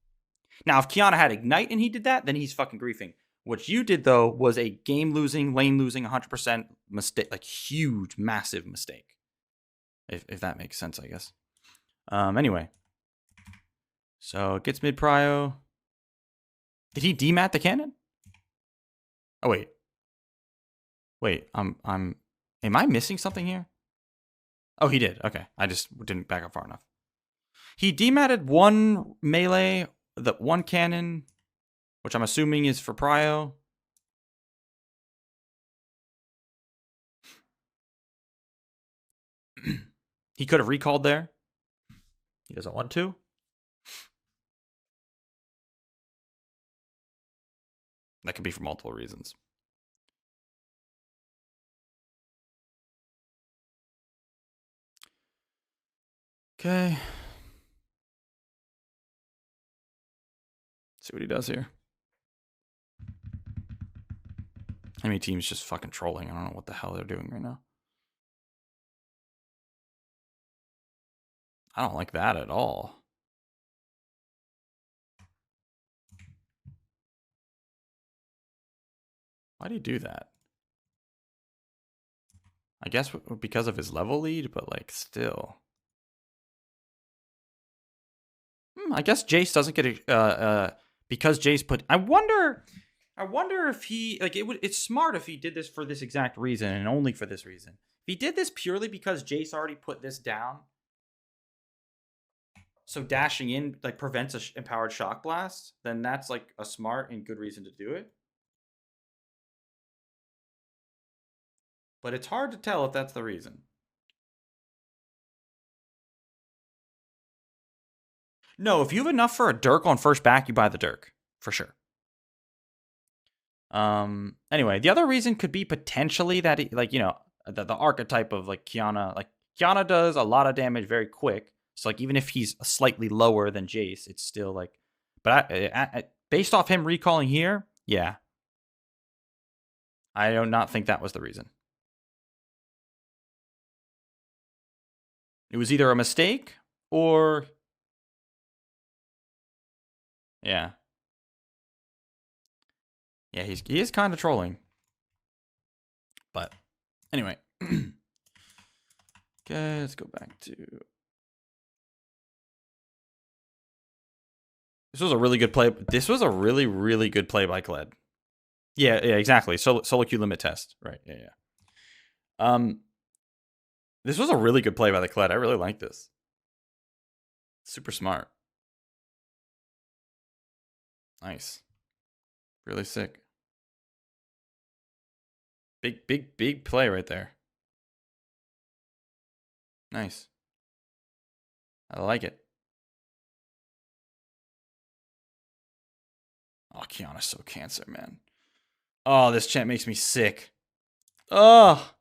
[SPEAKER 1] Now, if Qiyana had Ignite and he did that, then he's fucking griefing. What you did though was a game losing, lane losing 100% mistake, like huge, massive mistake. If that makes sense, I guess. Anyway. So it gets mid prio. Did he demat the cannon? Oh wait. Wait, am I missing something here? Oh, he did. Okay. I just didn't back up far enough. He dematted one melee, the one cannon, which I'm assuming is for prio. He could have recalled there. He doesn't want to. That could be for multiple reasons. Okay. See what he does here. Enemy team's just fucking trolling. I don't know what the hell they're doing right now. I don't like that at all. Why do you do that? I guess because of his level lead, but like still. I guess Jace doesn't get because Jace put. I wonder if he like it would. It's smart if he did this for this exact reason and only for this reason. If he did this purely because Jace already put this down, so dashing in like prevents a empowered shock blast, then that's like a smart and good reason to do it. But it's hard to tell if that's the reason. No, if you have enough for a Dirk on first back, you buy the Dirk for sure. Anyway, the other reason could be potentially that he, like, the archetype of like Qiyana, like Qiyana does a lot of damage very quick. So like even if he's slightly lower than Jace, it's still like, but based off him recalling here, yeah, I do not think that was the reason. It was either a mistake or yeah. Yeah, he is kind of trolling. But anyway. Okay, let's go back to. This was a really good play. This was a really, really good play by Kled. Yeah, exactly. Solo Q limit test. Right. Yeah. This was a really good play by the Kled. I really like this. Super smart. Nice. Really sick. Big play right there. Nice. I like it. Oh, Qiyana's so cancer, man. Oh, this chant makes me sick. Oh.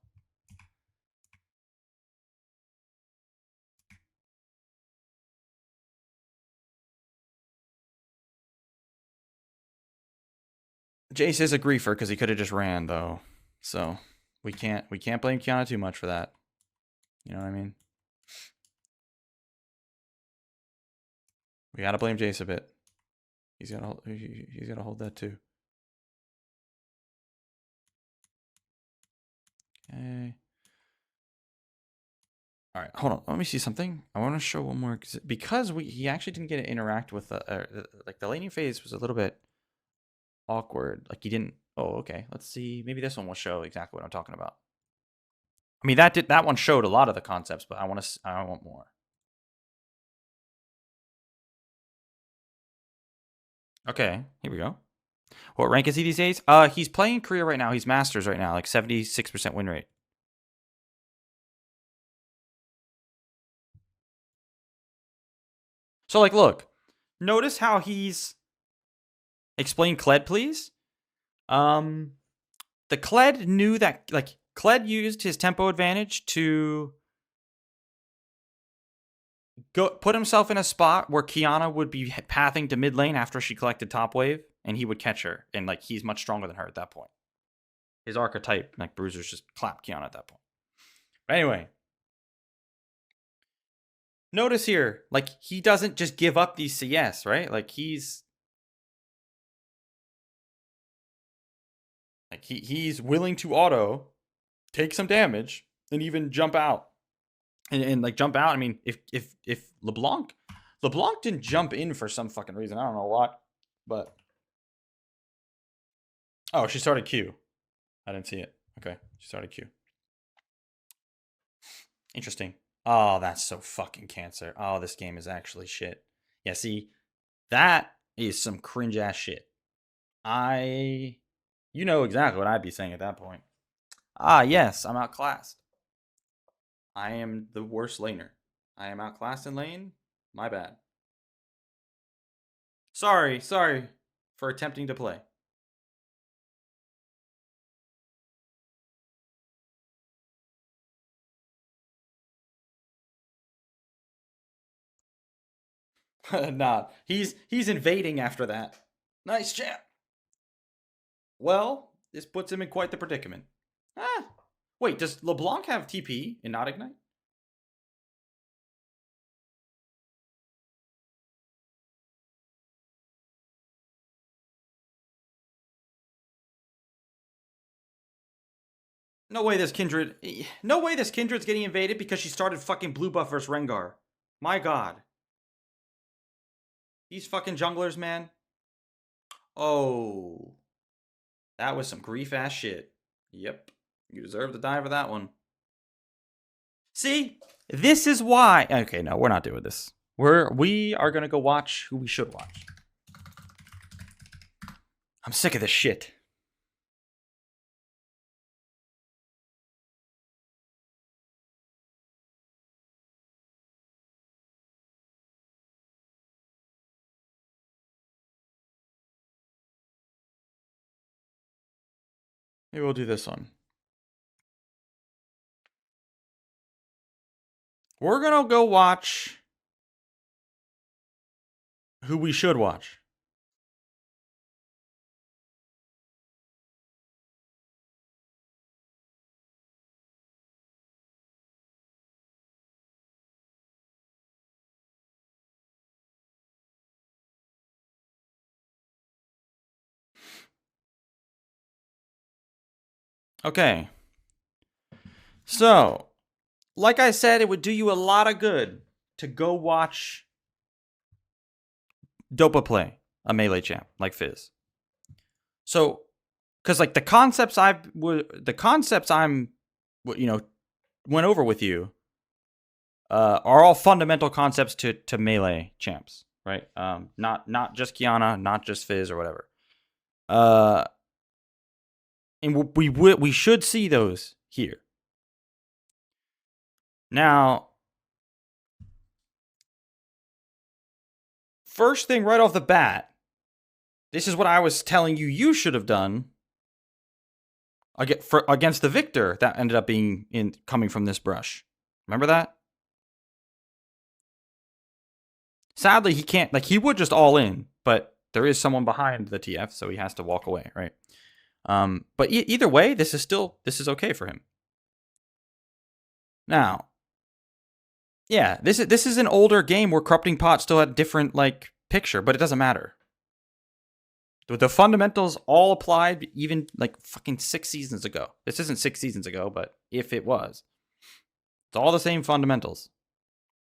[SPEAKER 1] Jace is a griefer because he could have just ran though. So we can't blame Qiyana too much for that. You know what I mean? We gotta blame Jace a bit. He's gotta hold that too. Okay. All right, hold on. Let me see something. I want to show one more because he actually didn't get to interact with like the laning phase was a little bit awkward. Like he didn't. Oh, okay. Let's see. Maybe this one will show exactly what I'm talking about. I mean, that one showed a lot of the concepts, but I want more. Okay, here we go. What rank is he these days? He's playing Korea right now. He's Masters right now, like 76% win rate. So, like, look. Notice how he's... Explain Kled, please. The Kled knew that... Like, Kled used his tempo advantage to... put himself in a spot where Qiyana would be pathing to mid lane after she collected top wave, and he would catch her. And, like, he's much stronger than her at that point. His archetype, like, bruisers just clap Qiyana at that point. But anyway... Notice here, like, he doesn't just give up these CS, right? Like, he's willing to auto, take some damage, and even jump out. And like jump out. I mean, if LeBlanc didn't jump in for some fucking reason, I don't know what, but oh, she started Q. I didn't see it. Okay, she started Q. Interesting. Oh, that's so fucking cancer. Oh, this game is actually shit. Yeah, see, that is some cringe ass shit. You know exactly what I'd be saying at that point. Ah, yes, I'm outclassed. I am the worst laner. I am outclassed in lane. My bad. Sorry for attempting to play. Nah, he's invading after that. Nice champ. Well, this puts him in quite the predicament. Ah, wait, does LeBlanc have TP and not Ignite? No way this Kindred... No way this Kindred's getting invaded because she started fucking blue buff versus Rengar. My god. These fucking junglers, man. Oh. That was some grief-ass shit. Yep. You deserve to die for that one. See? This is why... Okay, no, we're not doing this. We are gonna go watch who we should watch. I'm sick of this shit. Maybe we'll do this one. We're gonna go watch who we should watch. Okay. So, like I said, it would do you a lot of good to go watch Dopa play a melee champ like Fizz. So, because like the concepts I'm went over with you are all fundamental concepts to melee champs, right? Not just Qiyana, not just Fizz or whatever. And we should see those here. Now, first thing right off the bat, this is what I was telling you should have done against the Victor that ended up being coming from this brush. Remember that? Sadly, he can't, like, he would just all in, but there is someone behind the TF, so he has to walk away, right? But either way, this is okay for him. Now, yeah, this is an older game where Corrupting Pot still had a different, like, picture, but it doesn't matter. The fundamentals all applied even, like, fucking 6 seasons ago. This isn't 6 seasons ago, but if it was. It's all the same fundamentals.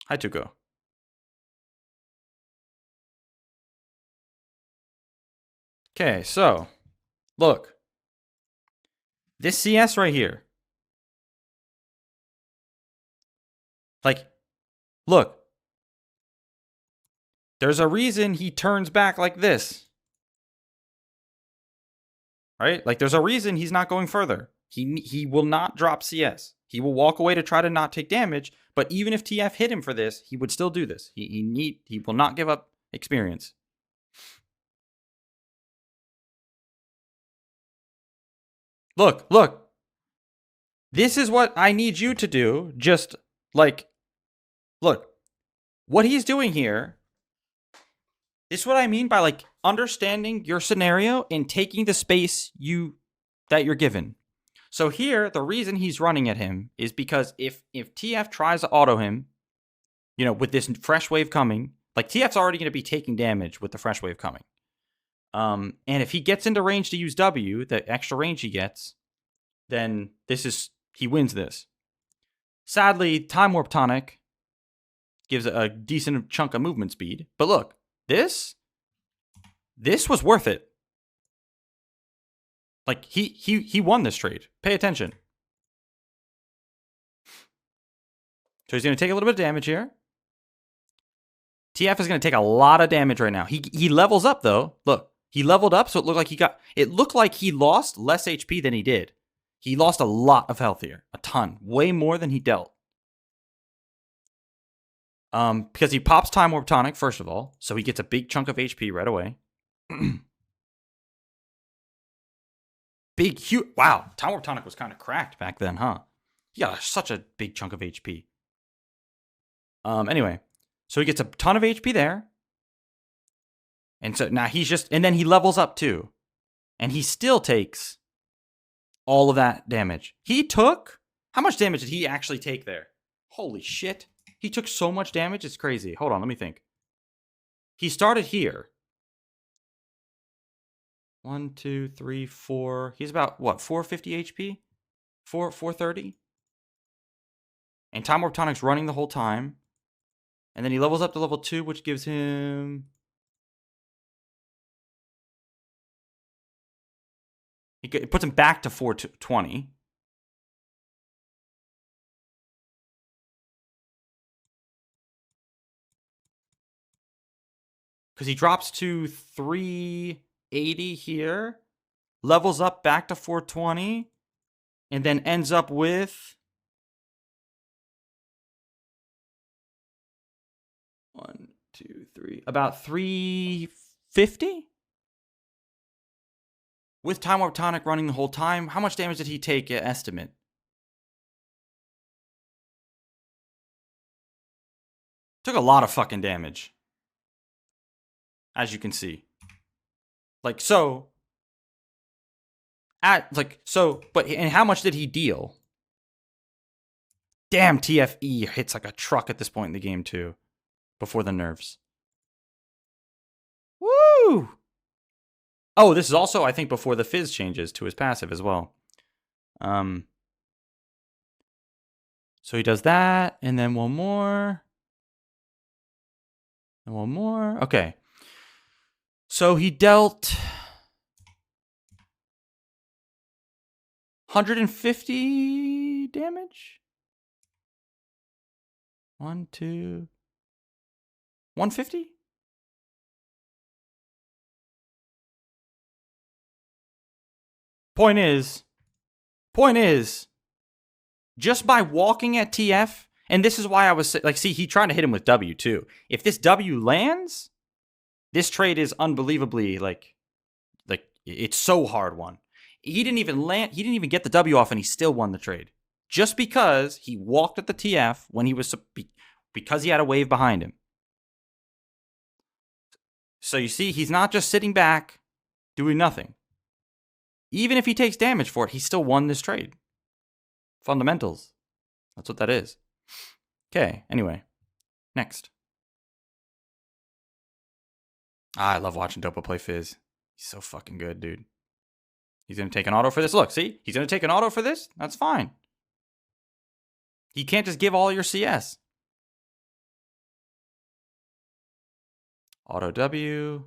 [SPEAKER 1] Hi, Tuko. Okay, so, look. This CS right here. Like, look. There's a reason he turns back like this. Right? Like, there's a reason he's not going further. He will not drop CS. He will walk away to try to not take damage, but even if TF hit him for this, he would still do this. He will not give up experience. Look. This is what I need you to do. Just, like, look. What he's doing here, this is what I mean by, like, understanding your scenario and taking the space that you're given. So here, the reason he's running at him is because if TF tries to auto him, with this fresh wave coming, like, TF's already going to be taking damage with the fresh wave coming. And if he gets into range to use W, the extra range he gets, then he wins this. Sadly, Time Warp Tonic gives a decent chunk of movement speed. But look, this was worth it. Like, he won this trade. Pay attention. So he's going to take a little bit of damage here. TF is going to take a lot of damage right now. He levels up, though. Look, he leveled up, so it looked like he lost less HP than he did. He lost a lot of health here. A ton. Way more than he dealt. Because he pops Time Warp Tonic, first of all. So he gets a big chunk of HP right away. Wow, Time Warp Tonic was kind of cracked back then, huh? He got such a big chunk of HP. Anyway, so he gets a ton of HP there. And so now and then he levels up too. And he still takes all of that damage. How much damage did he actually take there? Holy shit. He took so much damage, it's crazy. Hold on, let me think. He started here. 1, 2, 3, 4. He's about, 450 HP? 430? And Time Warp Tonic's running the whole time. And then he levels up to level 2, which gives him... It puts him back to 420. Because he drops to 380 here, levels up back to 420, and then ends up with 1, 2, 3, about 350? With Time Warp Tonic running the whole time, how much damage did he take, estimate? Took a lot of fucking damage. As you can see. Like, so. And how much did he deal? Damn, TFE hits like a truck at this point in the game, too. Before the nerfs. Woo! Oh, this is also, I think, before the Fizz changes to his passive as well. So he does that, and then one more. And one more. Okay. So he dealt 150 damage? 1, 2... 150? Point is, just by walking at TF, and this is why I was like, see, he tried to hit him with W too. If this W lands, this trade is unbelievably like it's so hard won. He didn't even get the W off, and he still won the trade. Just because he walked at the TF when because he had a wave behind him. So you see, he's not just sitting back doing nothing. Even if he takes damage for it, he still won this trade. Fundamentals. That's what that is. Okay, anyway. Next. I love watching Dopa play Fizz. He's so fucking good, dude. He's going to take an auto for this. Look, see? He's going to take an auto for this. That's fine. He can't just give all your CS. Auto W.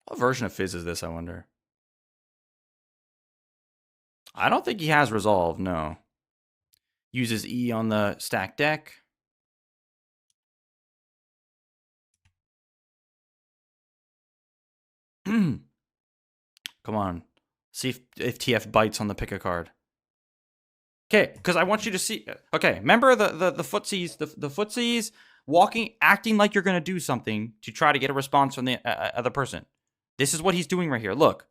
[SPEAKER 1] What version of Fizz is this, I wonder? I don't think he has Resolve, no. Uses E on the stack deck. Come on. See if TF bites on the pick a card. Okay, because I want you to see. Okay, remember the footsies, the footsies walking, acting like you're gonna do something to try to get a response from the other person. This is what he's doing right here. Look,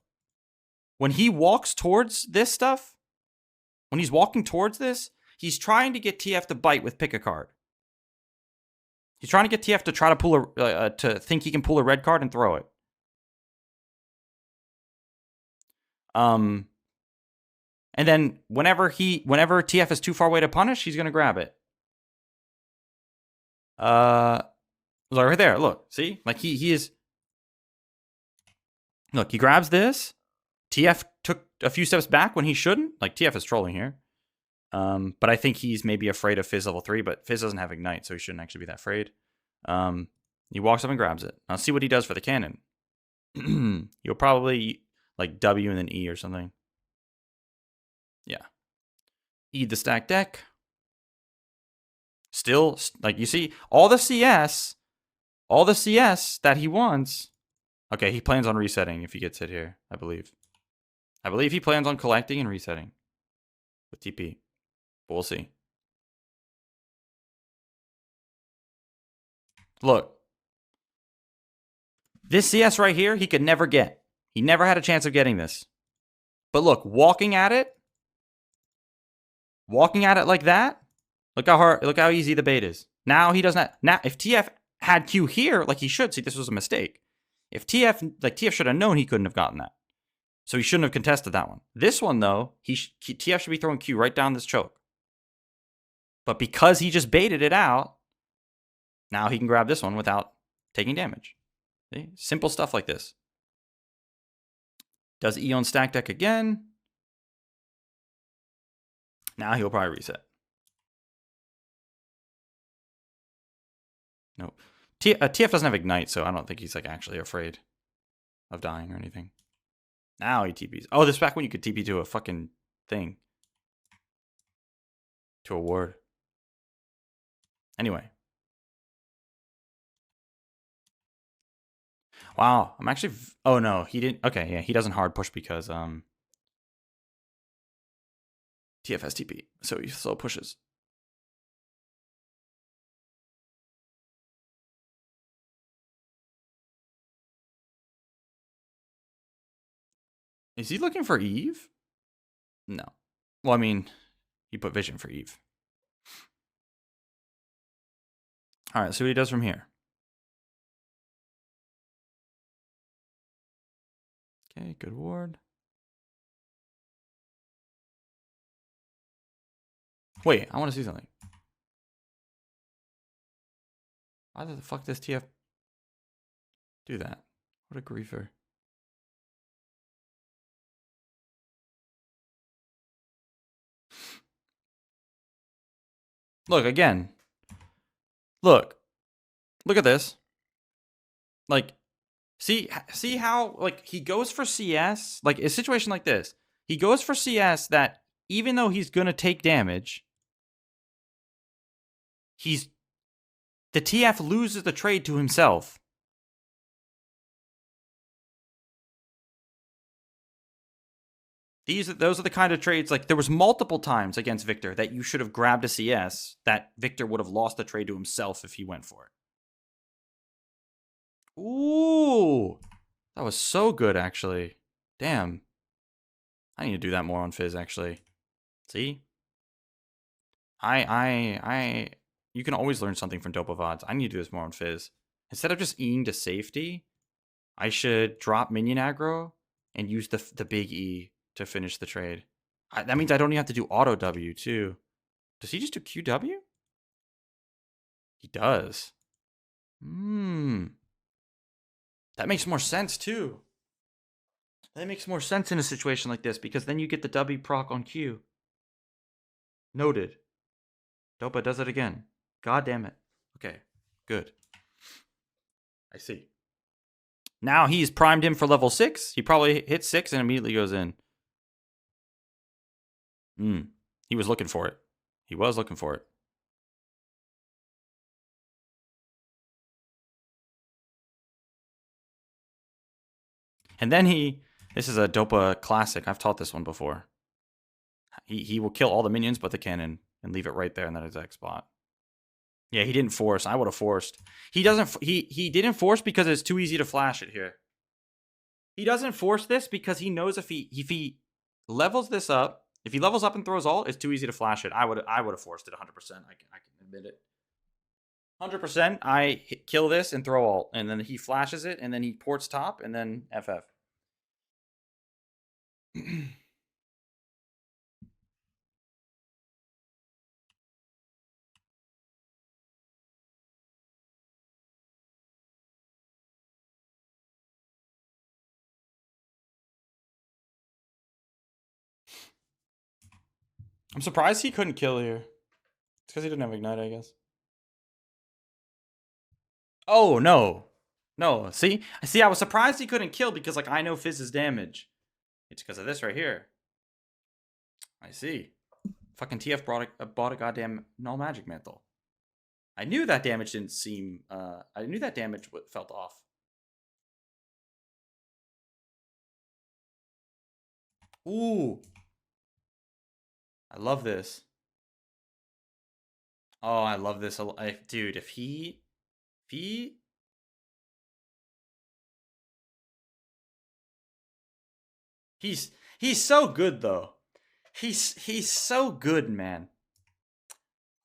[SPEAKER 1] when he walks towards this stuff, when he's walking towards this, he's trying to get TF to bite with pick a card. He's trying to get TF to try to pull to think he can pull a red card and throw it. And then whenever TF is too far away to punish, he's gonna grab it. Right there. Look, see, like he is. Look, he grabs this. TF took a few steps back when he shouldn't. Like TF is trolling here. But I think he's maybe afraid of Fizz level 3. But Fizz doesn't have Ignite, so he shouldn't actually be that afraid. He walks up and grabs it. Now see what he does for the cannon. He'll probably like W and then E or something. Yeah. E the stack deck. Still, like you see, all the CS that he wants. Okay, he plans on resetting if he gets hit here, I believe. I believe he plans on collecting and resetting with TP. But we'll see. Look. This CS right here, he could never get. He never had a chance of getting this. But look, walking at it like that, look how easy the bait is. Now he doesn't have, now if TF had Q here, like he should, see this was a mistake. If TF should have known he couldn't have gotten that. So he shouldn't have contested that one. This one though, TF should be throwing Q right down this choke. But because he just baited it out, now he can grab this one without taking damage. See? Simple stuff like this. Does E on stack deck again. Now he'll probably reset. Nope. TF doesn't have Ignite, so I don't think he's like actually afraid of dying or anything. Now he TPs. Oh, this is back when you could TP to a fucking thing. To a ward. Anyway. Wow, I'm actually... Oh, no, he didn't... Okay, yeah, he doesn't hard push because TF has TP, so he slow pushes. Is he looking for Eve? No. Well, I mean, he put vision for Eve. All right, so what he does from here. Okay, good ward. Wait, I want to see something. Why the fuck does TF do that? What a griefer. Look, again. Look. Look at this. Like, see how, like, he goes for CS? Like, a situation like this. He goes for CS that, even though he's going to take damage, the TF loses the trade to himself. Those are the kind of trades, like, there was multiple times against Victor that you should have grabbed a CS that Victor would have lost the trade to himself if he went for it. Ooh. That was so good, actually. Damn. I need to do that more on Fizz, actually. See? You can always learn something from Dopa VODs. I need to do this more on Fizz. Instead of just Eing to safety, I should drop minion aggro and use the big E to finish the trade. That means I don't even have to do auto W, too. Does he just do QW? He does. That makes more sense, too. That makes more sense in a situation like this, because then you get the W proc on Q. Noted. Dopa does it again. God damn it. Okay, good. I see. Now he's primed him for level 6. He probably hits 6 and immediately goes in. He was looking for it. He was looking for it. And then he This is a Dopa classic. I've taught this one before. He will kill all the minions but the cannon and leave it right there in that exact spot. Yeah, he didn't force. I would have forced. He doesn't. He didn't force because it's too easy to flash it here. He doesn't force this because he knows if he levels this up, if he levels up and throws ult, it's too easy to flash it. I would have forced it 100%. I can admit it. 100%. I kill this and throw ult, and then he flashes it, and then he ports top, and then FF. I'm surprised he couldn't kill here. It's because he didn't have Ignite, I guess. Oh, no. No, see? I was surprised he couldn't kill because, like, I know Fizz's damage. It's because of this right here. I see. Fucking TF bought a goddamn null magic mantle. I knew that damage didn't seem... I knew that damage felt off. Ooh. I love this. Oh, I love this. Dude, if he... He's so good, though. He's so good, man.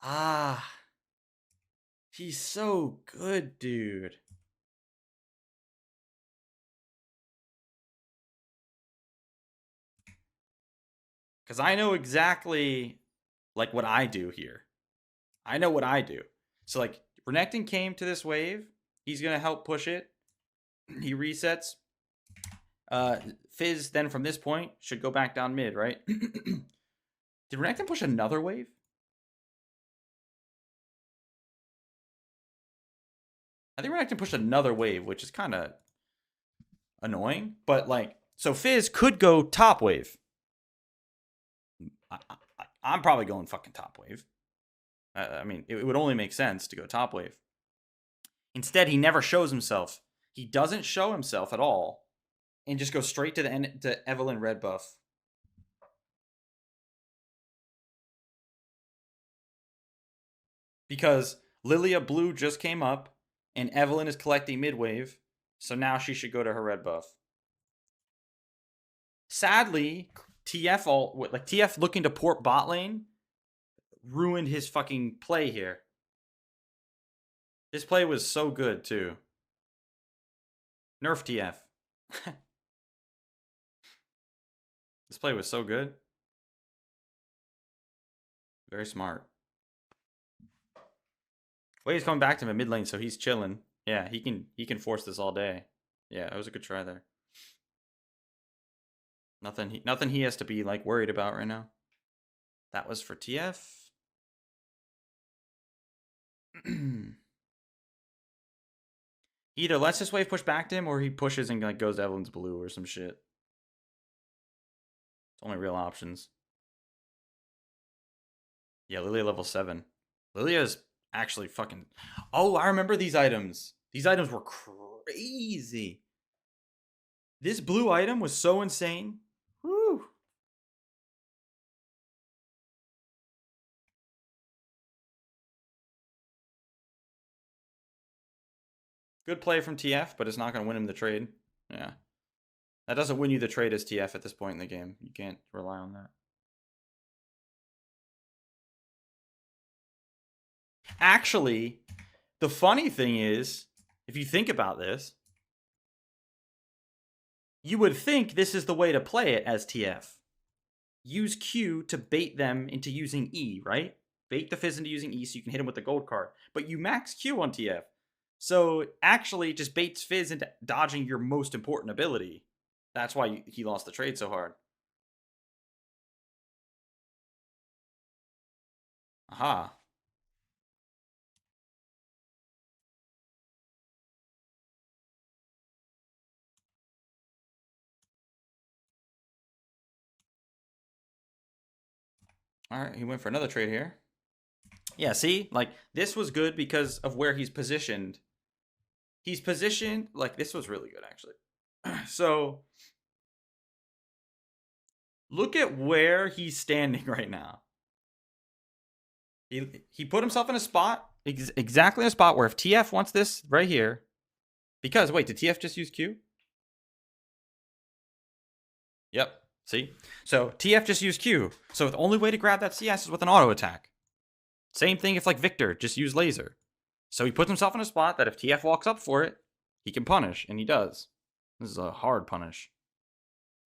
[SPEAKER 1] Ah. He's so good, dude. Because I know exactly, like, what I do here. I know what I do. So, like, Renekton came to this wave. He's going to help push it. He resets. Fizz, then from this point, should go back down mid, right? Did Renekton push another wave? I think Renekton pushed another wave, which is kind of annoying. But, like, so Fizz could go top wave. I'm probably going fucking top wave. I mean, it would only make sense to go top wave. Instead, he never shows himself. He doesn't show himself at all. And just go straight to the end to Evelynn red buff. Because Lilia blue just came up, and Evelynn is collecting mid wave, so now she should go to her red buff. Sadly, TF looking to port bot lane ruined his fucking play here. His play was so good too. Nerf TF. This play was so good. Very smart. Well, he's coming back to him in mid lane, so he's chilling. Yeah, he can force this all day. Yeah, that was a good try there. Nothing he has to be like worried about right now. That was for TF. Either lets this wave push back to him, or he pushes and like goes to Evelynn's blue or some shit. It's only real options. Yeah, Lilia level 7. Lilia's actually fucking... Oh, I remember these items. These items were crazy. This blue item was so insane. Woo. Good play from TF, but it's not going to win him the trade. Yeah. That doesn't win you the trade as TF at this point in the game. You can't rely on that. Actually, the funny thing is, if you think about this, you would think this is the way to play it as TF. Use Q to bait them into using E, right? Bait the Fizz into using E so you can hit him with the gold card. But you max Q on TF. So actually it just baits Fizz into dodging your most important ability. That's why he lost the trade so hard. Aha. All right, he went for another trade here. Yeah, see? Like, this was good because of where he's positioned. He's positioned, like, this was really good, actually. So, Look at where he's standing right now. He put himself in a spot, exactly in a spot where if TF wants this right here, because wait, did TF just use Q? Yep. See? So TF just used Q. So the only way to grab that CS is with an auto attack. Same thing if like Victor just used laser. So he puts himself in a spot that if TF walks up for it, he can punish, and he does. This is a hard punish.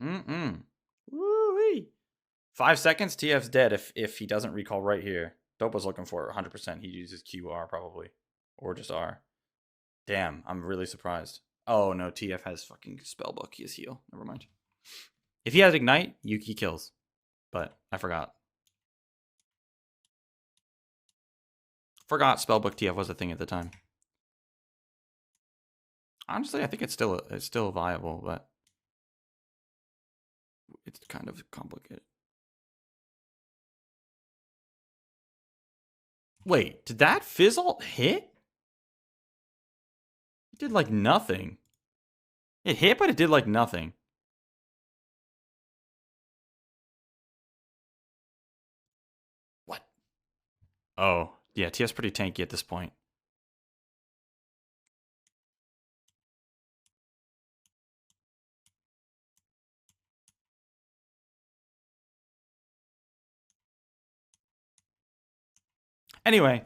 [SPEAKER 1] Woo-wee. 5 seconds, TF's dead if he doesn't recall right here. Dopa's looking for it 100%. He uses QR probably. Or just R. Damn, I'm really surprised. Oh no, TF has fucking spellbook. He has heal. Never mind. If he has ignite, he kills. But I forgot. Forgot spellbook TF was a thing at the time. Honestly, I think it's still viable, but it's kind of complicated. Wait, did that Fizz ult hit? It did like nothing. It hit, but it did like nothing. What? Oh, yeah, TF's pretty tanky at this point. Anyway,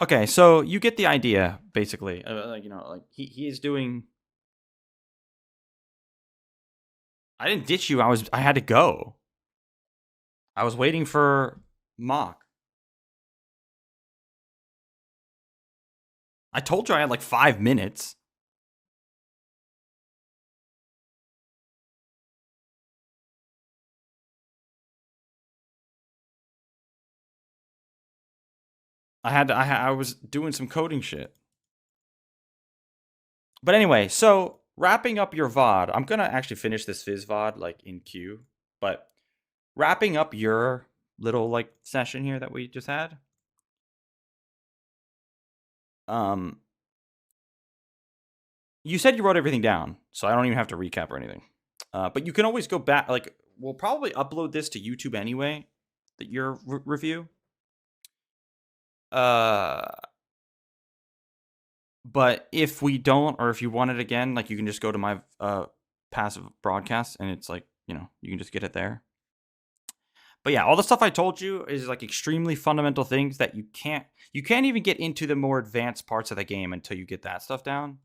[SPEAKER 1] okay, so you get the idea, basically. Like, you know, like he is doing. I didn't ditch you. I had to go. I was waiting for Mock. I told you I had like 5 minutes. I was doing some coding shit. But anyway, so wrapping up your VOD, I'm gonna actually finish this Fizz VOD like in queue. But wrapping up your little like session here that we just had. You said you wrote everything down, so I don't even have to recap or anything. But you can always go back. Like, we'll probably upload this to YouTube anyway. Your review. But if we don't, or if you want it again, like you can just go to my passive broadcast, and it's like, you know, you can just get it there. But yeah, all the stuff I told you is like extremely fundamental things that you can't even get into the more advanced parts of the game until you get that stuff down.